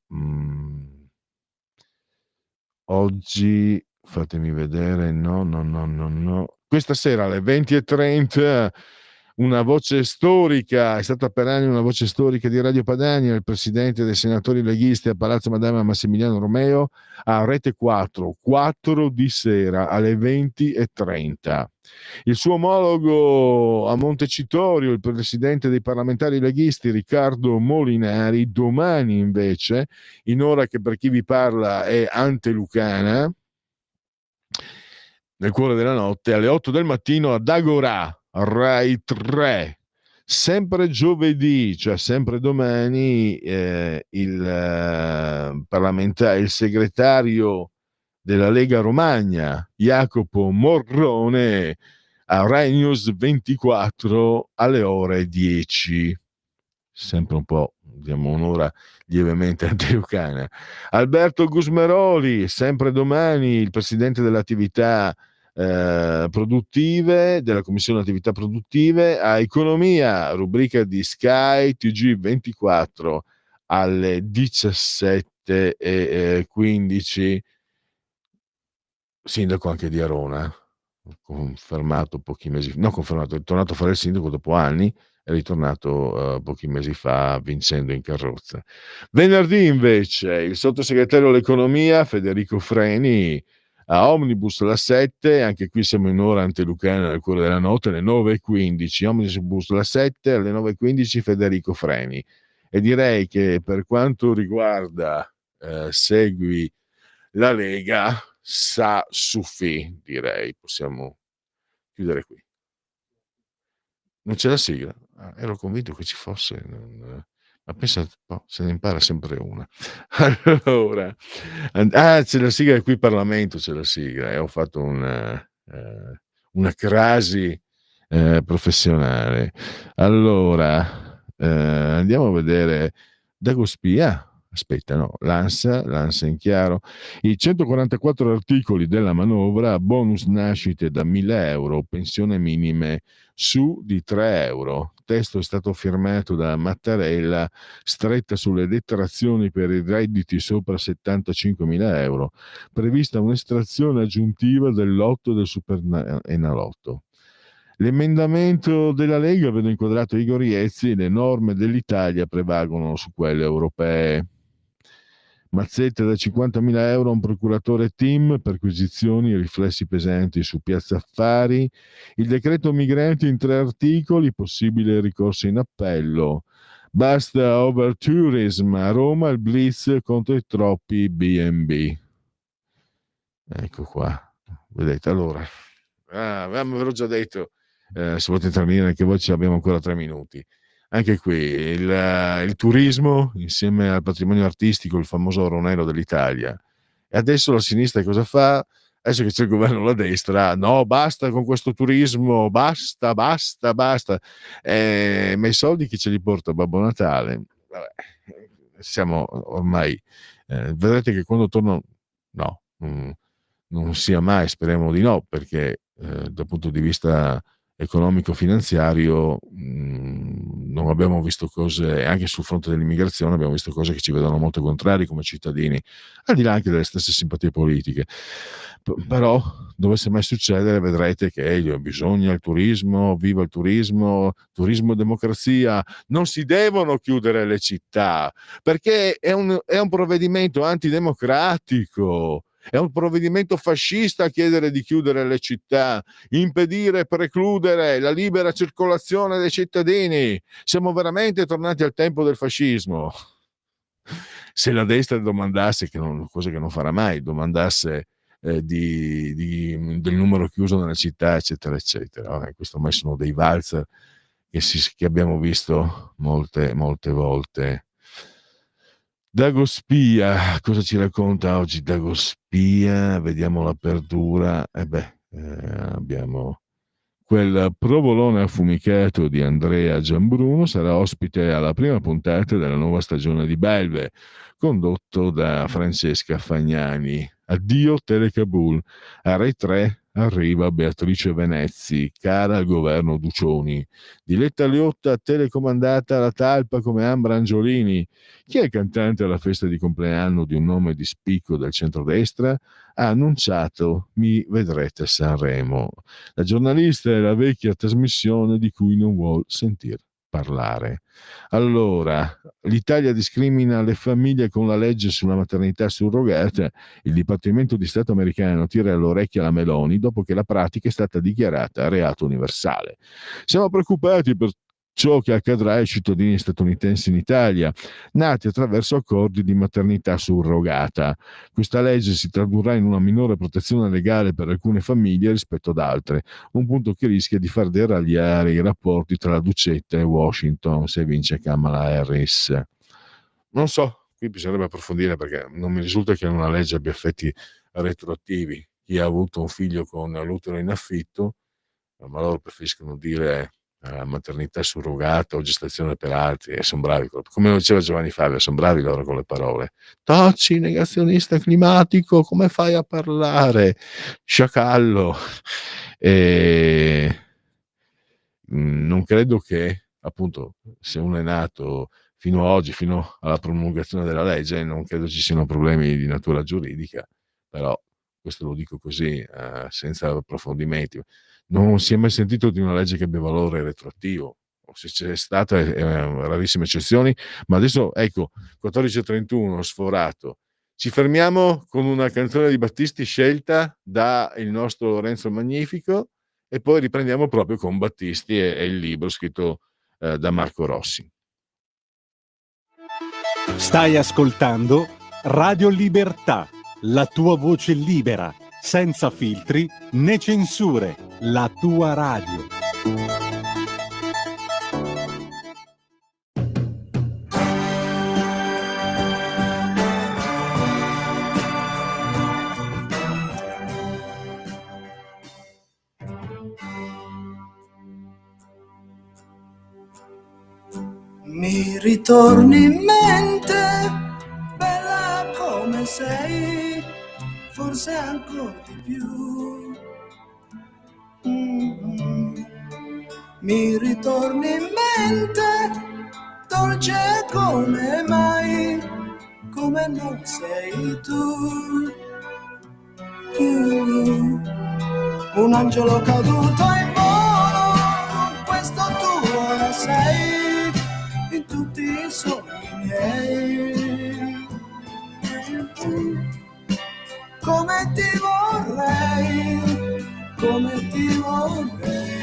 oggi, fatemi vedere, no. Questa sera alle 20:30 una voce storica, è stata per anni una voce storica di Radio Padania, il presidente dei senatori leghisti a Palazzo Madama Massimiliano Romeo, a Rete 4 di sera alle 20:30. Il suo omologo a Montecitorio, il presidente dei parlamentari leghisti Riccardo Molinari, domani invece, in ora che per chi vi parla è antelucana, nel cuore della notte, alle 8 del mattino ad Agorà, Rai 3. Sempre giovedì, cioè sempre domani, il segretario della Lega Romagna, Jacopo Morrone, a Rai News 24 alle ore 10. Sempre un po', diamo un'ora lievemente antelucana. Alberto Gusmeroli, sempre domani, il presidente dell'attività produttive, della Commissione Attività Produttive, a Economia, rubrica di Sky TG24 alle 17:15. Sindaco anche di Arona, confermato pochi mesi, no confermato, è tornato a fare il sindaco dopo anni, è ritornato pochi mesi fa vincendo in carrozza. Venerdì invece il sottosegretario all'economia Federico Freni a Omnibus la 7, anche qui siamo in ora antelucana nel cuore della notte, alle 9:15, Omnibus la 7 alle 9:15 Federico Freni. E direi che per quanto riguarda Segui la Lega, sa suffì, direi, possiamo chiudere qui. Non c'è la sigla? Ero convinto che ci fosse, ma pensa, se ne impara sempre una. Allora, c'è la sigla, qui Parlamento c'è la sigla, e ho fatto una crasi professionale. Allora, andiamo a vedere Dagospia. Aspetta, no, l'ANSA in chiaro. I 144 articoli della manovra, bonus nascite da 1.000 euro, pensione minime su di 3 euro. Il testo è stato firmato da Mattarella, stretta sulle detrazioni per i redditi sopra 75.000 euro, prevista un'estrazione aggiuntiva del lotto del Superenalotto. L'emendamento della Lega vede inquadrato Igor Iezzi, le norme dell'Italia prevalgono su quelle europee. Mazzette da 50.000 euro a un procuratore team, perquisizioni e riflessi pesanti su Piazza Affari. Il decreto migranti in 3 articoli, possibile ricorso in appello. Basta overtourism, a Roma il blitz contro i troppi B&B. Ecco qua, vedete, allora, ve l'ho già detto, se volete intervenire anche voi abbiamo ancora 3 minuti. Anche qui il turismo insieme al patrimonio artistico, il famoso oro nero dell'Italia. E adesso la sinistra cosa fa? Adesso che c'è il governo la destra, no, basta con questo turismo, basta. Ma i soldi chi ce li porta? Babbo Natale? Vabbè, siamo ormai, vedrete che quando torno, no, non sia mai, speriamo di no, perché dal punto di vista economico-finanziario non abbiamo visto cose, anche sul fronte dell'immigrazione abbiamo visto cose che ci vedono molto contrari come cittadini, al di là anche delle stesse simpatie politiche. Però dovesse mai succedere vedrete che bisogna il turismo, viva il turismo e democrazia, non si devono chiudere le città perché è un provvedimento antidemocratico. È un provvedimento fascista chiedere di chiudere le città, impedire e precludere la libera circolazione dei cittadini. Siamo veramente tornati al tempo del fascismo. Se la destra domandasse, cosa che non farà mai, domandasse del numero chiuso nelle città, eccetera, eccetera. Questo ormai sono dei valzer che abbiamo visto molte volte. Dagospia, cosa ci racconta oggi Dagospia? Vediamo l'apertura. Abbiamo quel provolone affumicato di Andrea Gianbruno, sarà ospite alla prima puntata della nuova stagione di Belve, condotto da Francesca Fagnani. Addio Telecabul. A Rai 3 arriva Beatrice Venezzi, cara al governo Duccioni. Diletta Liotta, telecomandata alla talpa come Ambra Angiolini. Chi è il cantante alla festa di compleanno di un nome di spicco del centrodestra? Ha annunciato: mi vedrete a Sanremo. La giornalista è la vecchia trasmissione di cui non vuol sentir parlare. Allora, l'Italia discrimina le famiglie con la legge sulla maternità surrogata. Il Dipartimento di Stato americano tira all'orecchia la Meloni dopo che la pratica è stata dichiarata reato universale. Siamo preoccupati per ciò che accadrà ai cittadini statunitensi in Italia, nati attraverso accordi di maternità surrogata. Questa legge si tradurrà in una minore protezione legale per alcune famiglie rispetto ad altre, un punto che rischia di far deragliare i rapporti tra la Ducetta e Washington se vince Kamala Harris. Non so, qui bisognerebbe approfondire perché non mi risulta che una legge abbia effetti retroattivi. Chi ha avuto un figlio con l'utero in affitto, ma loro preferiscono dire maternità surrogata o gestazione per altri, e sono bravi, come lo diceva Giovanni Fabio, sono bravi loro con le parole. Tocci, negazionista climatico, come fai a parlare? Sciacallo. Non credo che, appunto, se uno è nato fino ad oggi, fino alla promulgazione della legge, non credo ci siano problemi di natura giuridica, però questo lo dico così, senza approfondimenti. Non si è mai sentito di una legge che abbia valore retroattivo, o se c'è stata rarissime eccezioni, ma adesso ecco 14:31 sforato. Ci fermiamo con una canzone di Battisti scelta da il nostro Lorenzo Magnifico e poi riprendiamo proprio con Battisti e il libro scritto da Marco Rossi. Stai ascoltando Radio Libertà, la tua voce libera, senza filtri né censure, la tua radio. ritorni in mente, bella come sei, forse ancora di più. Mi ritorni in mente, dolce come mai, come non sei tu. Un angelo caduto in volo, questo tu ora sei, in tutti i sogni miei. Come ti vorrei, come ti vorrei.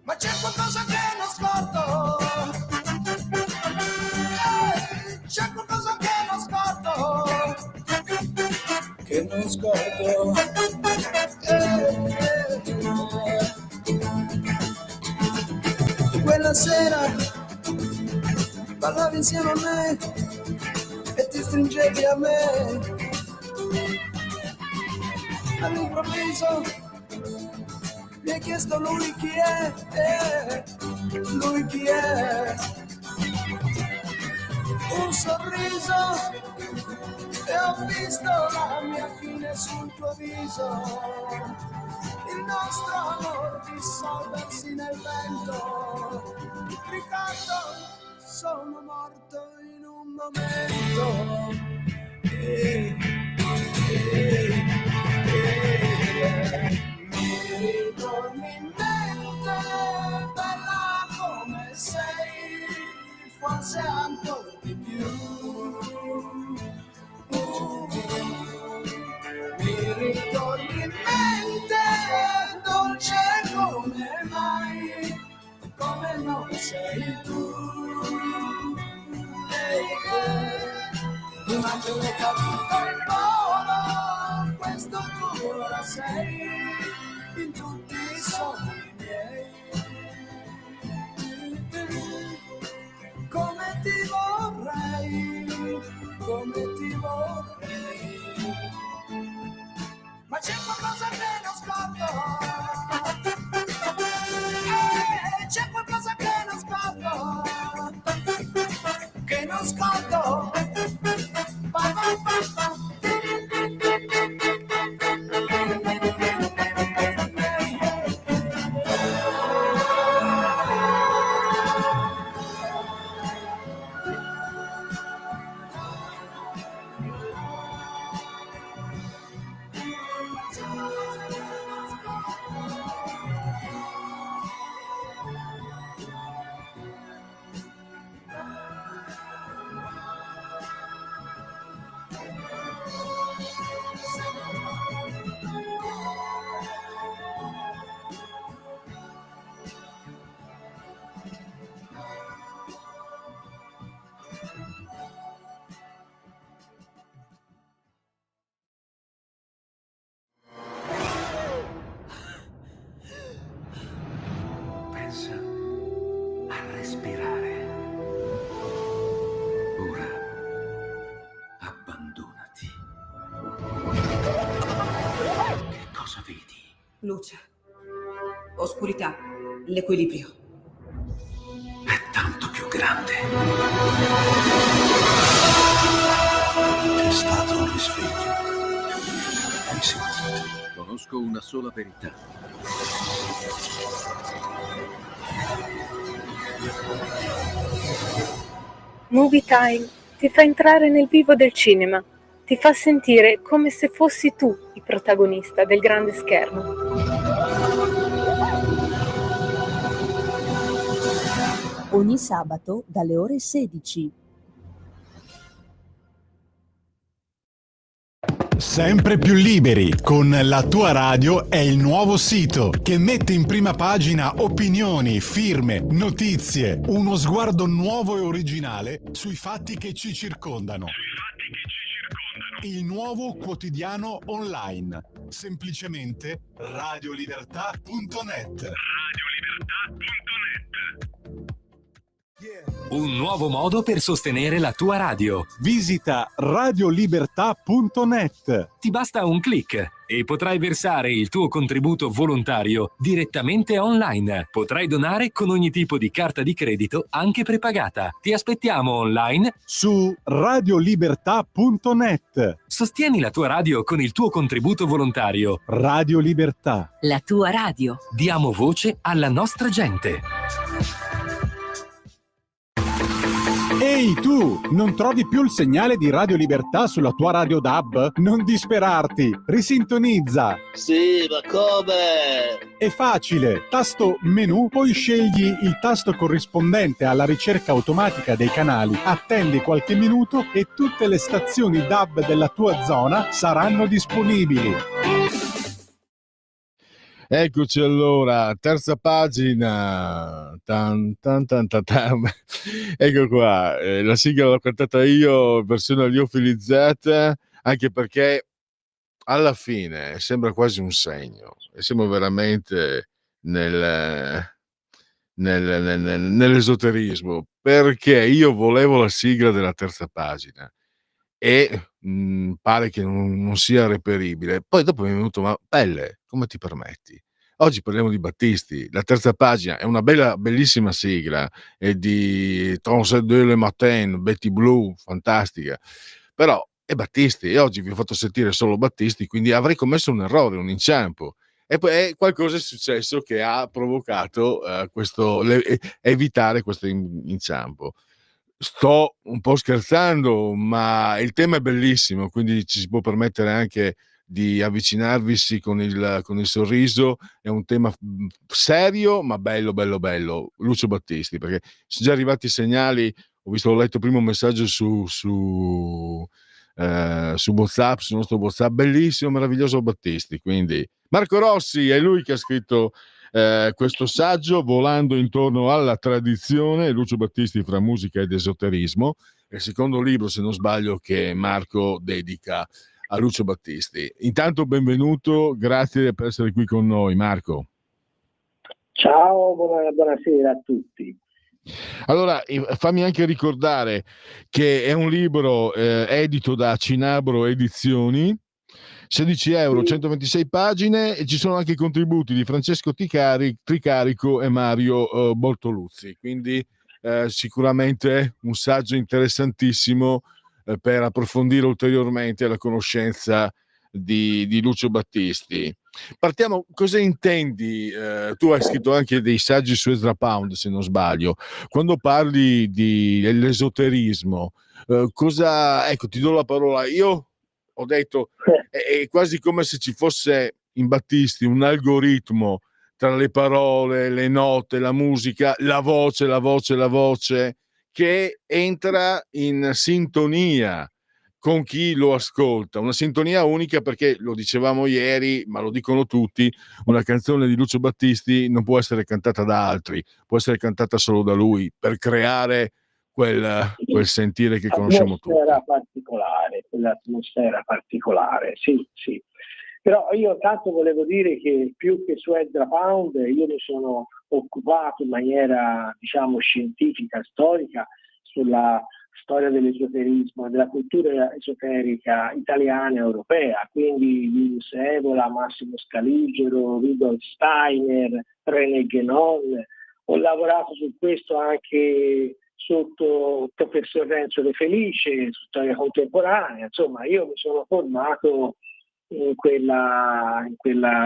Ma c'è qualcosa che non scordo, c'è qualcosa che non scordo, che non scordo. Quella sera ballavi insieme a me e ti stringevi a me. All'improvviso mi hai chiesto lui chi è, lui chi è. Un sorriso e ho visto la mia fine sul tuo viso, il nostro amor dissolversi nel vento. Ricordo, sono morto in un momento. Mi ritorni in mente, bella come sei, forse ancora di più. Mi ritorni in mente, dolce come mai, come non sei tu. Un angelo caduto in volo, questo tu ora sei, in tutti i sogni miei. Come ti vorrei, come ti vorrei. Ma c'è qualcosa che non scordo, c'è qualcosa che non scordo, che non scordo. Luce, oscurità, l'equilibrio. È tanto più grande. C'è stato un risveglio. Hai sentito? Conosco una sola verità. Movie Time ti fa entrare nel vivo del cinema, ti fa sentire come se fossi tu il protagonista del grande schermo. Ogni sabato dalle ore 16. Sempre più liberi con La Tua Radio è il nuovo sito che mette in prima pagina opinioni, firme, notizie, uno sguardo nuovo e originale sui fatti che ci circondano. Il nuovo quotidiano online, semplicemente radiolibertà.net. Yeah. Un nuovo modo per sostenere la tua radio. Visita radiolibertà.net. Ti basta un click e potrai versare il tuo contributo volontario direttamente online. Potrai donare con ogni tipo di carta di credito, anche prepagata. Ti aspettiamo online su radiolibertà.net. Sostieni la tua radio con il tuo contributo volontario. Radio Libertà. La tua radio. Diamo voce alla nostra gente. Ehi tu, non trovi più il segnale di Radio Libertà sulla tua radio DAB? Non disperarti, risintonizza. Sì, ma come? È facile, tasto menu, poi scegli il tasto corrispondente alla ricerca automatica dei canali, attendi qualche minuto e tutte le stazioni DAB della tua zona saranno disponibili. Eccoci allora, terza pagina. Tan, tan, tan, tan, tan. Ecco qua, la sigla l'ho cantata io, versione liofilizzata, anche perché alla fine sembra quasi un segno, e siamo veramente nell'esoterismo, perché io volevo la sigla della terza pagina e pare che non sia reperibile. Poi dopo mi è venuto, ma Pelle, come ti permetti? Oggi parliamo di Battisti, la terza pagina è una bellissima sigla, è di 32 Le Matin, Betty Blue, fantastica, però è Battisti e oggi vi ho fatto sentire solo Battisti, quindi avrei commesso un errore, un inciampo, e poi qualcosa è successo che ha provocato evitare questo inciampo. Sto un po' scherzando, ma il tema è bellissimo, quindi ci si può permettere anche di avvicinarvisi con il sorriso. È un tema serio, ma bello. Lucio Battisti, perché sono già arrivati segnali. Ho letto prima un messaggio su WhatsApp, sul nostro WhatsApp, bellissimo, meraviglioso Battisti. Quindi Marco Rossi è lui che ha scritto questo saggio, Volando intorno alla tradizione, Lucio Battisti fra musica ed esoterismo, è il secondo libro, se non sbaglio, che Marco dedica a Lucio Battisti. Intanto benvenuto, grazie per essere qui con noi, Marco. Ciao, buonasera a tutti. Allora, fammi anche ricordare che è un libro edito da Cinabro Edizioni, 16 euro, 126 pagine, e ci sono anche i contributi di Francesco Tricarico e Mario Bortoluzzi, quindi sicuramente un saggio interessantissimo per approfondire ulteriormente la conoscenza di Lucio Battisti. Partiamo, cosa intendi? Tu hai scritto anche dei saggi su Ezra Pound, se non sbaglio. Quando parli dell'esoterismo, ecco, ti do la parola. Io ho detto, è quasi come se ci fosse in Battisti un algoritmo tra le parole, le note, la musica, la voce, che entra in sintonia con chi lo ascolta, una sintonia unica, perché lo dicevamo ieri, ma lo dicono tutti, una canzone di Lucio Battisti non può essere cantata da altri, può essere cantata solo da lui, per creare quel sentire che conosciamo tutti. Quell'atmosfera particolare, sì. Però io tanto volevo dire che più che su Ezra Pound io mi sono occupato in maniera, diciamo, scientifica, storica, sulla storia dell'esoterismo, della cultura esoterica italiana e europea, quindi Linus Evola, Massimo Scaligero, Rudolf Steiner, René Guénon. Ho lavorato su questo anche sotto il professor Renzo De Felice, su storia contemporanea. Insomma, io mi sono formato in quella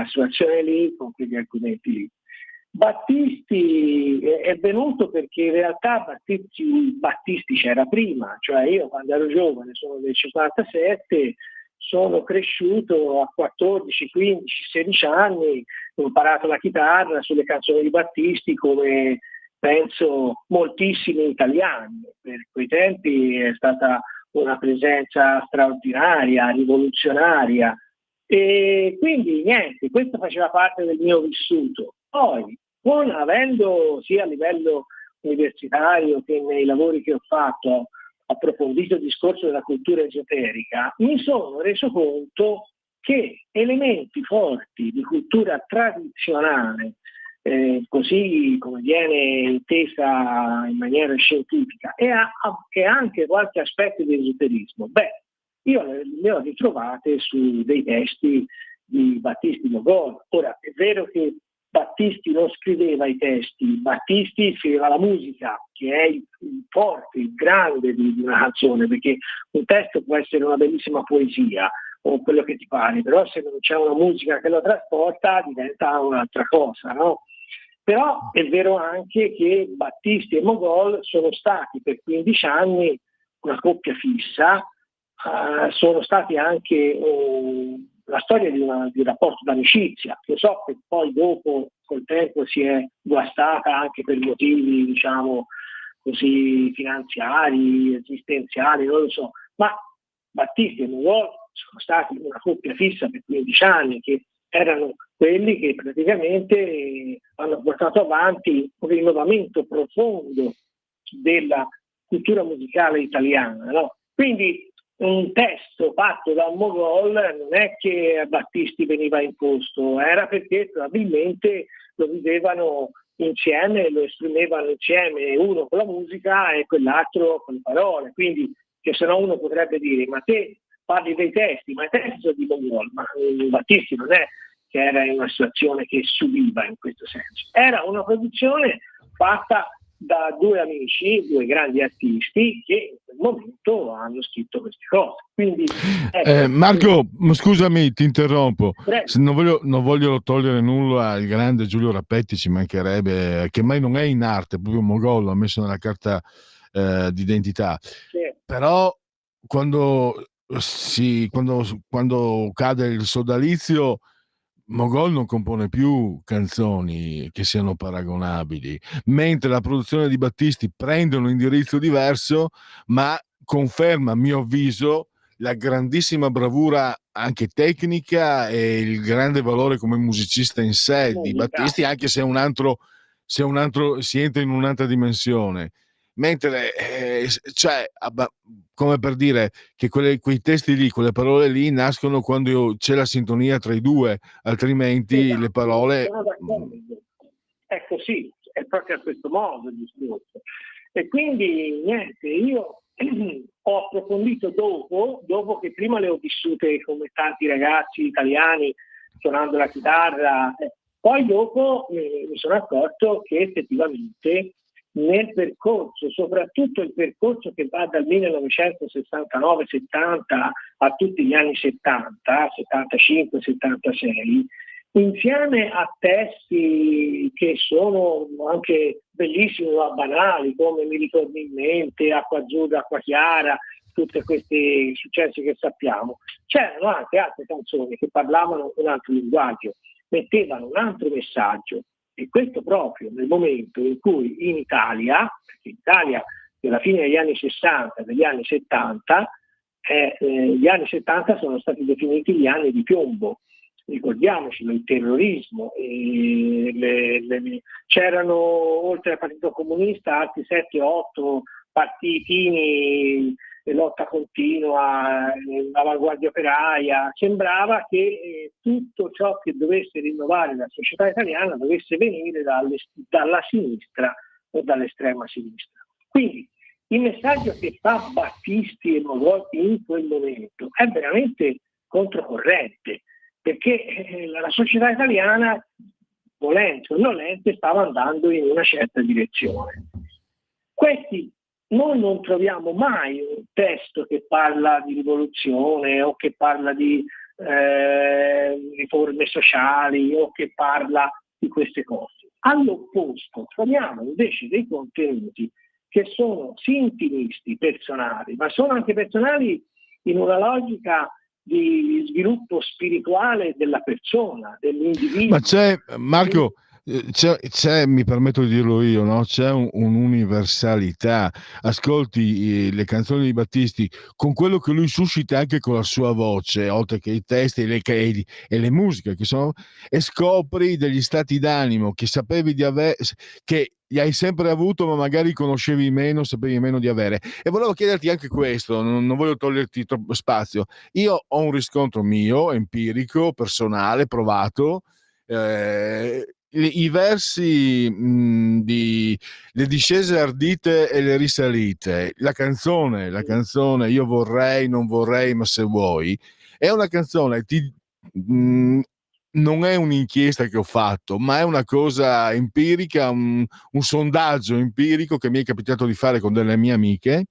situazione lì, con quegli argomenti lì. Battisti è venuto perché in realtà Battisti c'era prima, cioè io quando ero giovane, sono del 57, sono cresciuto a 14, 15, 16 anni, ho imparato la chitarra sulle canzoni di Battisti, come penso moltissimi italiani. Per quei tempi è stata una presenza straordinaria, rivoluzionaria, e quindi niente, questo faceva parte del mio vissuto. Poi, avendo sia a livello universitario che nei lavori che ho fatto approfondito il discorso della cultura esoterica, mi sono reso conto che elementi forti di cultura tradizionale così come viene intesa in maniera scientifica, e anche qualche aspetto di esoterismo, io le ho ritrovate su dei testi di Battisti Mogol. Ora, è vero che Battisti non scriveva i testi, Battisti scriveva la musica, che è il forte, il grande di una canzone, perché un testo può essere una bellissima poesia o quello che ti pare, però se non c'è una musica che lo trasporta diventa un'altra cosa, no? Però è vero anche che Battisti e Mogol sono stati per 15 anni una coppia fissa, sono stati anche la storia di un rapporto d'amicizia, che so che poi dopo col tempo si è guastata anche per motivi, diciamo così, finanziari, esistenziali, non lo so, ma Battisti e Mogol sono stati una coppia fissa per 15 anni, che erano quelli che praticamente hanno portato avanti un rinnovamento profondo della cultura musicale italiana, no? Quindi un testo fatto da un Mogol non è che a Battisti veniva imposto, era perché probabilmente lo vivevano insieme, lo esprimevano insieme, uno con la musica e quell'altro con le parole. Quindi, che se no uno potrebbe dire: ma te parli dei testi, ma i testi sono di Mogol, ma Battisti non è che era in una situazione che subiva in questo senso, era una produzione fatta da due amici, due grandi artisti che in quel momento hanno scritto queste cose. Quindi, Marco, scusami, ti interrompo. Prego. Non voglio togliere nulla al grande Giulio Rapetti, ci mancherebbe, che mai non è in arte, proprio Mogol l'ha messo nella carta d'identità. Sì. Però quando cade il sodalizio, Mogol non compone più canzoni che siano paragonabili, mentre la produzione di Battisti prende un indirizzo diverso, ma conferma, a mio avviso, la grandissima bravura anche tecnica e il grande valore come musicista in sé di Battisti, anche se si entra in un'altra dimensione. Mentre come per dire che quei testi lì, quelle parole lì nascono quando c'è la sintonia tra i due, altrimenti le parole... Ecco, sì, è proprio a questo modo il discorso. E quindi niente, io ho approfondito dopo che prima le ho vissute come tanti ragazzi italiani suonando la chitarra, poi dopo mi sono accorto che effettivamente nel percorso, soprattutto il percorso che va dal 1969-70 a tutti gli anni 70, 75-76, insieme a testi che sono anche bellissimi ma banali, come Mi ritorni in mente, Acqua azzurra, Acqua chiara, tutti questi successi che sappiamo, c'erano anche altre canzoni che parlavano un altro linguaggio, mettevano un altro messaggio. E questo proprio nel momento in cui in Italia, perché l'Italia della fine degli anni 60 e degli anni 70, gli anni 70 sono stati definiti gli anni di piombo, ricordiamocelo, il terrorismo, c'erano oltre al Partito Comunista altri 7-8 partitini, lotta continua, l'avanguardia operaia. Sembrava che tutto ciò che dovesse rinnovare la società italiana dovesse venire dalla sinistra o dall'estrema sinistra. Quindi il messaggio che fa Battisti e Mogol in quel momento è veramente controcorrente, perché la società italiana, volente o nolente, stava andando in una certa direzione. Noi non troviamo mai un testo che parla di rivoluzione o che parla di riforme sociali o che parla di queste cose. All'opposto troviamo invece dei contenuti che sono sì intimisti, personali, ma sono anche personali in una logica di sviluppo spirituale della persona, dell'individuo. Ma c'è, Marco, mi permetto di dirlo io, no? C'è un'universalità. Ascolti le canzoni di Battisti con quello che lui suscita anche con la sua voce, oltre che i testi e le musiche che sono, e scopri degli stati d'animo che sapevi di avere, che li hai sempre avuto, ma magari conoscevi meno, sapevi meno di avere. E volevo chiederti anche questo, non voglio toglierti troppo spazio. Io ho un riscontro mio, empirico, personale, provato, i versi di le discese ardite e le risalite, la canzone Io vorrei, non vorrei, ma se vuoi, è una canzone, non è un'inchiesta che ho fatto, ma è una cosa empirica, un sondaggio empirico che mi è capitato di fare con delle mie amiche,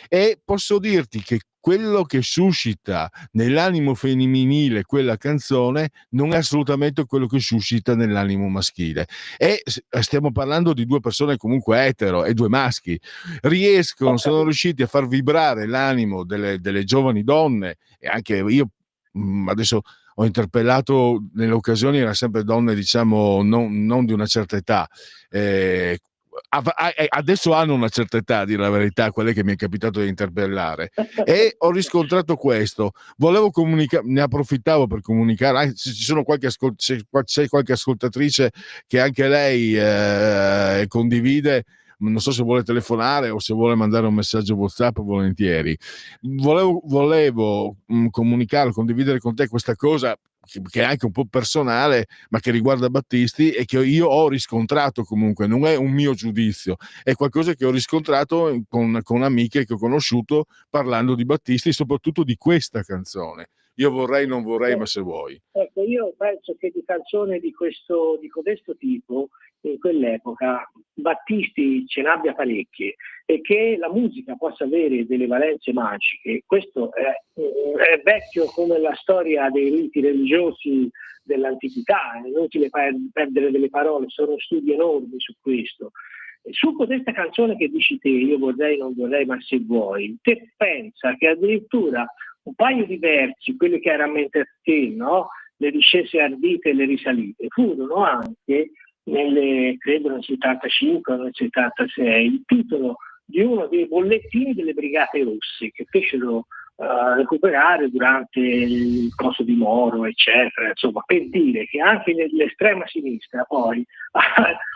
e posso dirti che quello che suscita nell'animo femminile quella canzone non è assolutamente quello che suscita nell'animo maschile. E stiamo parlando di due persone comunque etero e due maschi. Sono riusciti a far vibrare l'animo delle giovani donne, e anche io adesso ho interpellato nelle occasioni, erano sempre donne, diciamo, non di una certa età. Adesso hanno una certa età, a dire la verità, quelle che mi è capitato di interpellare, e ho riscontrato questo. Volevo comunicare, ne approfittavo per comunicare, anche se ci sono se c'è qualche ascoltatrice che anche lei condivide, non so se vuole telefonare o se vuole mandare un messaggio WhatsApp, volentieri. Volevo comunicare, condividere con te questa cosa che è anche un po' personale, ma che riguarda Battisti, e che io ho riscontrato. Comunque non è un mio giudizio, è qualcosa che ho riscontrato con amiche che ho conosciuto parlando di Battisti, soprattutto di questa canzone, Io vorrei, non vorrei, ma se vuoi. Ecco, io penso che di canzoni di codesto tipo in quell'epoca Battisti ce n'abbia parecchie, e che la musica possa avere delle valenze magiche, questo è vecchio come la storia dei riti religiosi dell'antichità, è inutile perdere delle parole, sono studi enormi su questo. Su questa canzone che dici te, Io vorrei, non vorrei, ma se vuoi, te pensa che addirittura un paio di versi, quelli che era a mente a te, no? Le discese ardite e le risalite, furono anche credo nel 75 o nel 76, il titolo di uno dei bollettini delle Brigate Rosse che fecero recuperare durante il coso di Moro, eccetera, insomma, per dire che anche nell'estrema sinistra poi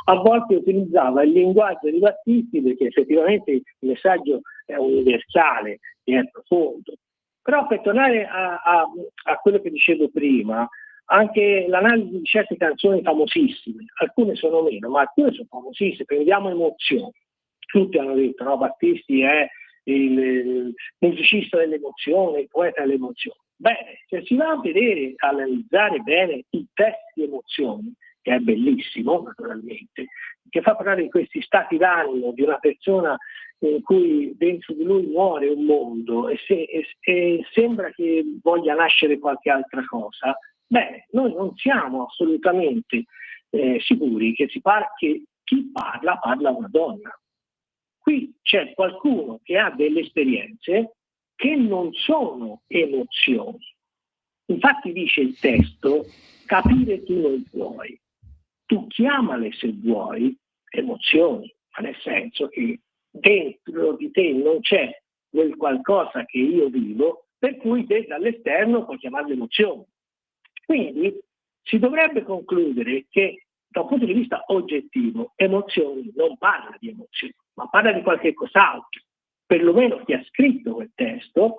a volte utilizzava il linguaggio di Battisti, perché effettivamente il messaggio è universale e è profondo. Però per tornare a quello che dicevo prima, anche l'analisi di certe canzoni famosissime, alcune sono meno, ma alcune sono famosissime. Prendiamo Emozioni. Tutti hanno detto, no, Battisti è il musicista dell'emozione, il poeta dell'emozione. Bene, se si va a vedere, a analizzare bene il testo di Emozioni, che è bellissimo naturalmente, che fa parlare di questi stati d'animo di una persona in cui dentro di lui muore un mondo e sembra che voglia nascere qualche altra cosa, bene, noi non siamo assolutamente sicuri che chi parla una donna. Qui c'è qualcuno che ha delle esperienze che non sono emozioni. Infatti dice il testo, capire tu non puoi. Tu chiamale se vuoi emozioni, ma nel senso che dentro di te non c'è quel qualcosa che io vivo, per cui te dall'esterno puoi chiamarle emozioni. Quindi si dovrebbe concludere che da un punto di vista oggettivo emozioni non parla di emozioni, ma parla di qualche cos'altro. Perlomeno chi ha scritto quel testo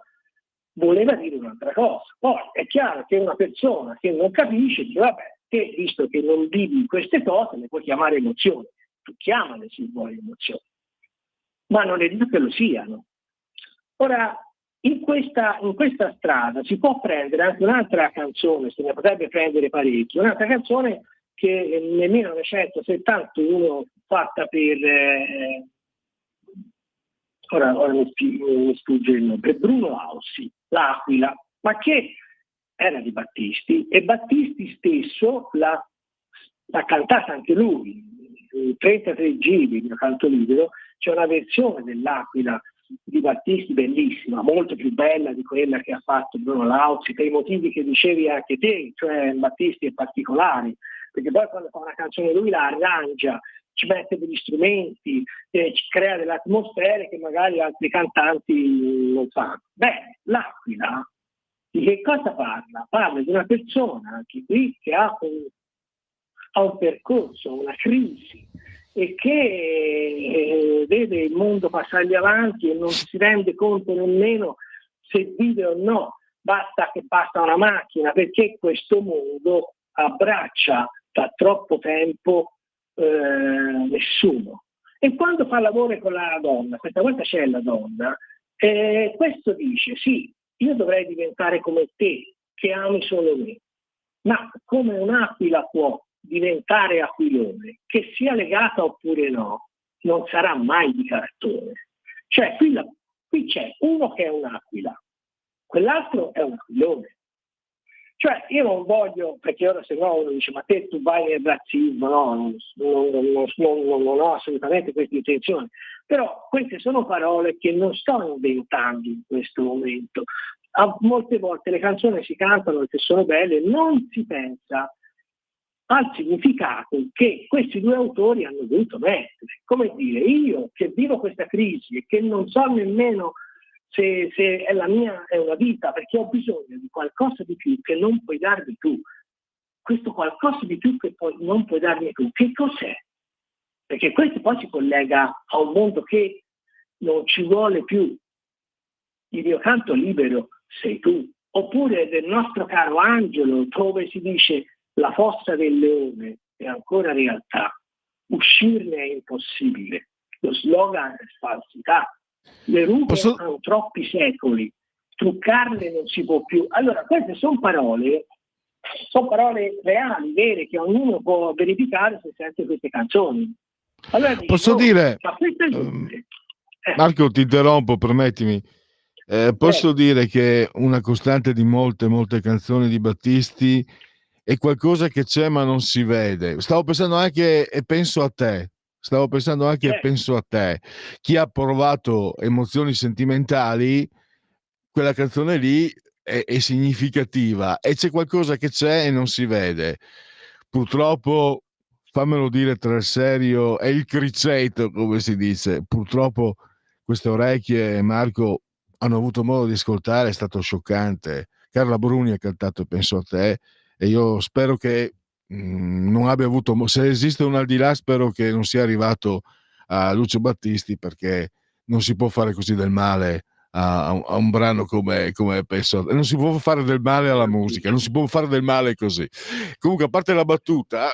voleva dire un'altra cosa. Poi è chiaro che una persona che non capisce dice, vabbè, te visto che non vivi queste cose le puoi chiamare emozioni, tu chiamale se vuoi emozioni, ma non è detto che lo siano. Ora, in questa strada si può prendere anche un'altra canzone, se ne potrebbe prendere parecchio, un'altra canzone che nel 1971 fatta per ora mi sfugge il nome, per Bruno Laussi, L'Aquila, ma che era di Battisti, e Battisti stesso l'ha cantata anche lui, 33 giri di canto libero. C'è una versione dell'Aquila di Battisti bellissima, molto più bella di quella che ha fatto Bruno Laussi, per i motivi che dicevi anche te, cioè Battisti è particolare, perché poi quando fa una canzone lui la arrangia, ci mette degli strumenti, ci crea delle atmosfere che magari altri cantanti non fanno. Beh, L'Aquila di che cosa parla? Parla di una persona, anche qui, che ha un percorso, una crisi, e che vede il mondo passargli avanti e non si rende conto nemmeno se vive o no, basta una macchina, perché questo mondo abbraccia da troppo tempo nessuno. E quando fa l'amore con la donna, questa volta c'è la donna, questo dice sì, io dovrei diventare come te, che ami solo me, ma come un'aquila può diventare aquilone, che sia legata oppure no, non sarà mai di cartone. Cioè qui c'è uno che è un'aquila, quell'altro è un aquilone. Cioè io non voglio, perché ora se no uno dice ma te tu vai nel razzismo, no, non ho assolutamente queste intenzioni, però queste sono parole che non sto inventando in questo momento. Molte volte le canzoni si cantano che sono belle, non si pensa al significato che questi due autori hanno voluto mettere. Come dire, io che vivo questa crisi e che non so nemmeno se è la mia, è una vita, perché ho bisogno di qualcosa di più che non puoi darmi tu. Questo qualcosa di più che non puoi darmi tu, che cos'è? Perché questo poi si collega a un mondo che non ci vuole più. Il mio canto libero sei tu. Oppure del nostro caro Angelo, dove si dice la fossa del leone è ancora realtà, uscirne è impossibile. Lo slogan è falsità. Le rughe hanno troppi secoli, truccarle non si può più. Allora, queste sono parole reali, vere, che ognuno può verificare se sente queste canzoni. Allora dico, posso dire, ma questa gente... Marco, ti interrompo, permettimi. Posso dire che una costante di molte canzoni di Battisti è qualcosa che c'è ma non si vede. Stavo pensando anche e penso a te. Chi ha provato emozioni sentimentali, quella canzone lì è significativa, e c'è qualcosa che c'è e non si vede. Purtroppo, fammelo dire tra il serio e il criceto, come si dice, purtroppo queste orecchie, Marco, hanno avuto modo di ascoltare, è stato scioccante. Carla Bruni ha cantato Penso a te, e io spero che non abbia avuto, se esiste un al di là, spero che non sia arrivato a Lucio Battisti, perché non si può fare così del male a un brano come Penso a te. Non si può fare del male alla musica, non si può fare del male così. Comunque, a parte la battuta,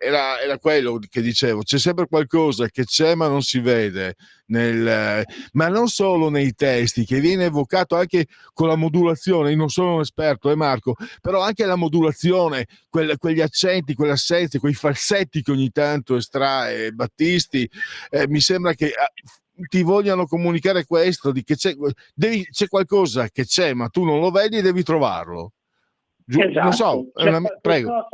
era quello che dicevo, c'è sempre qualcosa che c'è ma non si vede, ma non solo nei testi, che viene evocato anche con la modulazione. Io non sono un esperto, Marco, però anche la modulazione, quegli accenti, quelle assenze, quei falsetti che ogni tanto estrae Battisti, mi sembra che ti vogliano comunicare questo, di che c'è qualcosa che c'è ma tu non lo vedi e devi trovarlo. Esatto. Non so, prego.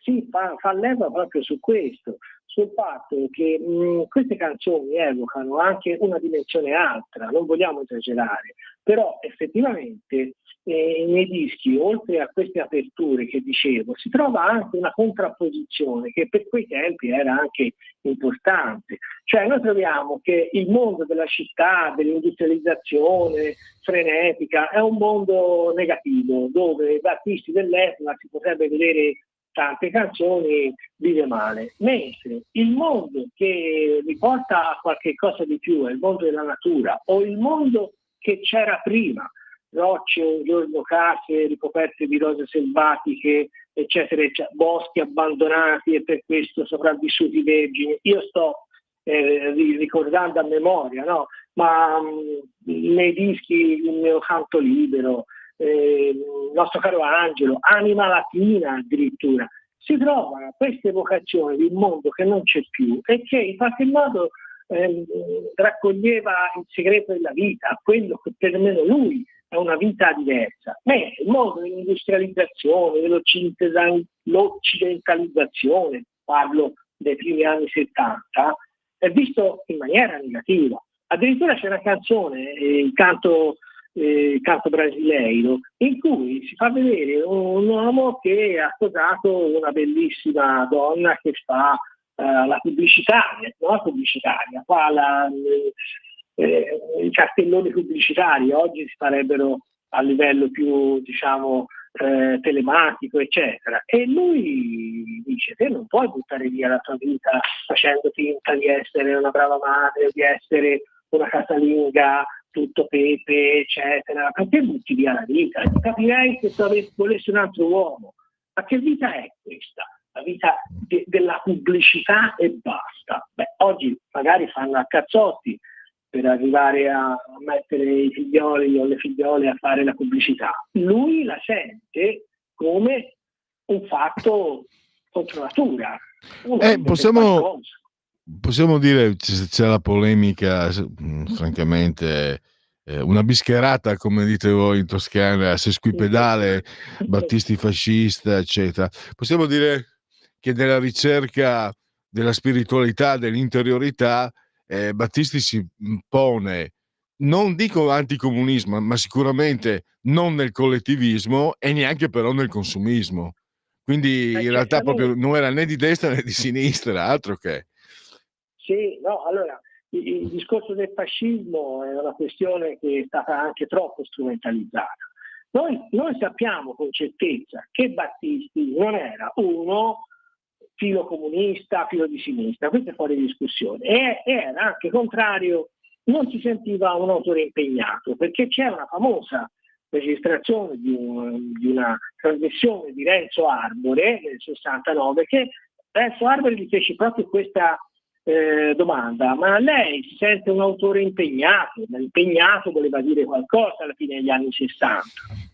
Sì, fa leva proprio su questo, sul fatto che queste canzoni evocano anche una dimensione altra, non vogliamo esagerare, però effettivamente nei dischi, oltre a queste aperture che dicevo, si trova anche una contrapposizione che per quei tempi era anche importante. Cioè noi troviamo che il mondo della città, dell'industrializzazione frenetica, è un mondo negativo, dove da artisti dell'epoca si potrebbe vedere tante canzoni, vive male, mentre il mondo che riporta a qualche cosa di più è il mondo della natura, o il mondo che c'era prima, rocce, un giorno case ricoperte di rose selvatiche, eccetera, eccetera, boschi abbandonati e per questo sopravvissuti vergini. Io sto ricordando a memoria, no? Ma nei dischi Il mio canto libero, il nostro caro Angelo, Anima Latina addirittura, si trovano queste evocazioni di un mondo che non c'è più e che in qualche modo raccoglieva il segreto della vita, quello che perlomeno lui è una vita diversa. Mentre il mondo dell'industrializzazione, dell'occidentalizzazione, parlo dei primi anni 70, è visto in maniera negativa. Addirittura c'è una canzone, il canto brasileiro, in cui si fa vedere un uomo che ha sposato una bellissima donna che fa la pubblicitaria, fa i cartelloni pubblicitari. Oggi si farebbero a livello più, diciamo, telematico, eccetera. E lui dice: te non puoi buttare via la tua vita facendo finta di essere una brava madre, di essere una casalinga tutto pepe, eccetera. Perché butti via la vita? Capirei se tu volessi un altro uomo. Ma che vita è questa? la vita della pubblicità e basta. Beh, oggi magari fanno a cazzotti per arrivare a mettere i figlioli o le figliole a fare la pubblicità. Lui la sente come un fatto contro natura. Possiamo dire, c'è la polemica, francamente, una bischerata, come dite voi in Toscana, sesquipedale, Battisti fascista, eccetera. Possiamo dire che nella ricerca della spiritualità, dell'interiorità, Battisti si pone, non dico anticomunismo, ma sicuramente non nel collettivismo e neanche però nel consumismo. Quindi in realtà proprio non era né di destra né di sinistra, altro che. Sì, no, allora il discorso del fascismo è una questione che è stata anche troppo strumentalizzata. Noi sappiamo con certezza che Battisti non era uno filo comunista, filo di sinistra, questo è fuori discussione, e era anche contrario, non si sentiva un autore impegnato, perché c'è una famosa registrazione di una trasmissione di Renzo Arbore nel 69, che Renzo Arbore gli fece proprio questa domanda: ma lei si sente un autore impegnato? Ma impegnato voleva dire qualcosa alla fine degli anni 60.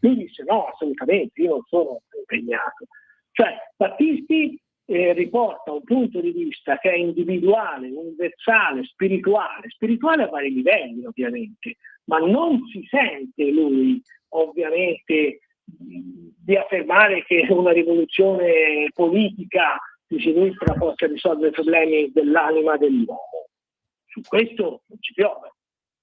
Lui disse: no, assolutamente, io non sono impegnato. Cioè Battisti riporta un punto di vista che è individuale, universale, spirituale a vari livelli ovviamente, ma non si sente lui ovviamente di affermare che una rivoluzione politica di sinistra possa risolvere i problemi dell'anima dell'uomo. Su questo non ci piove.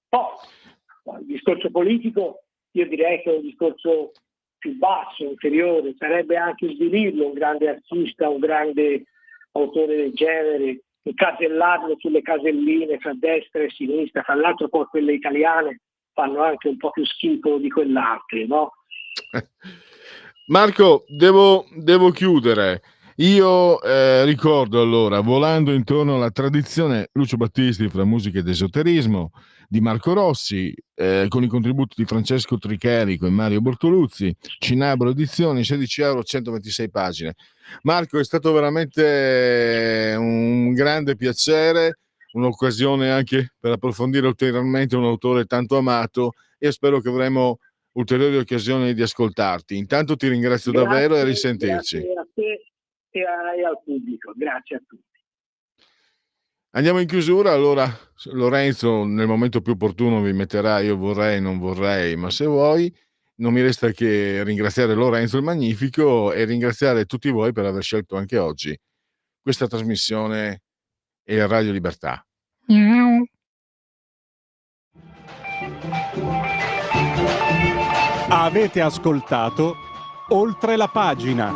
Poi il discorso politico io direi che è un discorso più basso, inferiore, sarebbe anche svilirlo un grande artista, un grande autore del genere, incasellarlo sulle caselline fra destra e sinistra, fra l'altro poi quelle italiane fanno anche un po' più schifo di quell'altre, no? Marco, devo chiudere. Io ricordo allora, volando intorno alla tradizione, Lucio Battisti fra musica ed esoterismo, di Marco Rossi, con i contributi di Francesco Tricherico e Mario Bortoluzzi, Cinabro Edizioni, 16 euro, 126 pagine. Marco, è stato veramente un grande piacere, un'occasione anche per approfondire ulteriormente un autore tanto amato, e spero che avremo ulteriori occasioni di ascoltarti. Intanto ti ringrazio davvero e a risentirci. Grazie a te e al pubblico, grazie a tutti. Andiamo in chiusura, allora Lorenzo nel momento più opportuno vi metterà io vorrei, non vorrei, ma se vuoi. Non mi resta che ringraziare Lorenzo il Magnifico e ringraziare tutti voi per aver scelto anche oggi questa trasmissione e Radio Libertà. Avete ascoltato Oltre la pagina.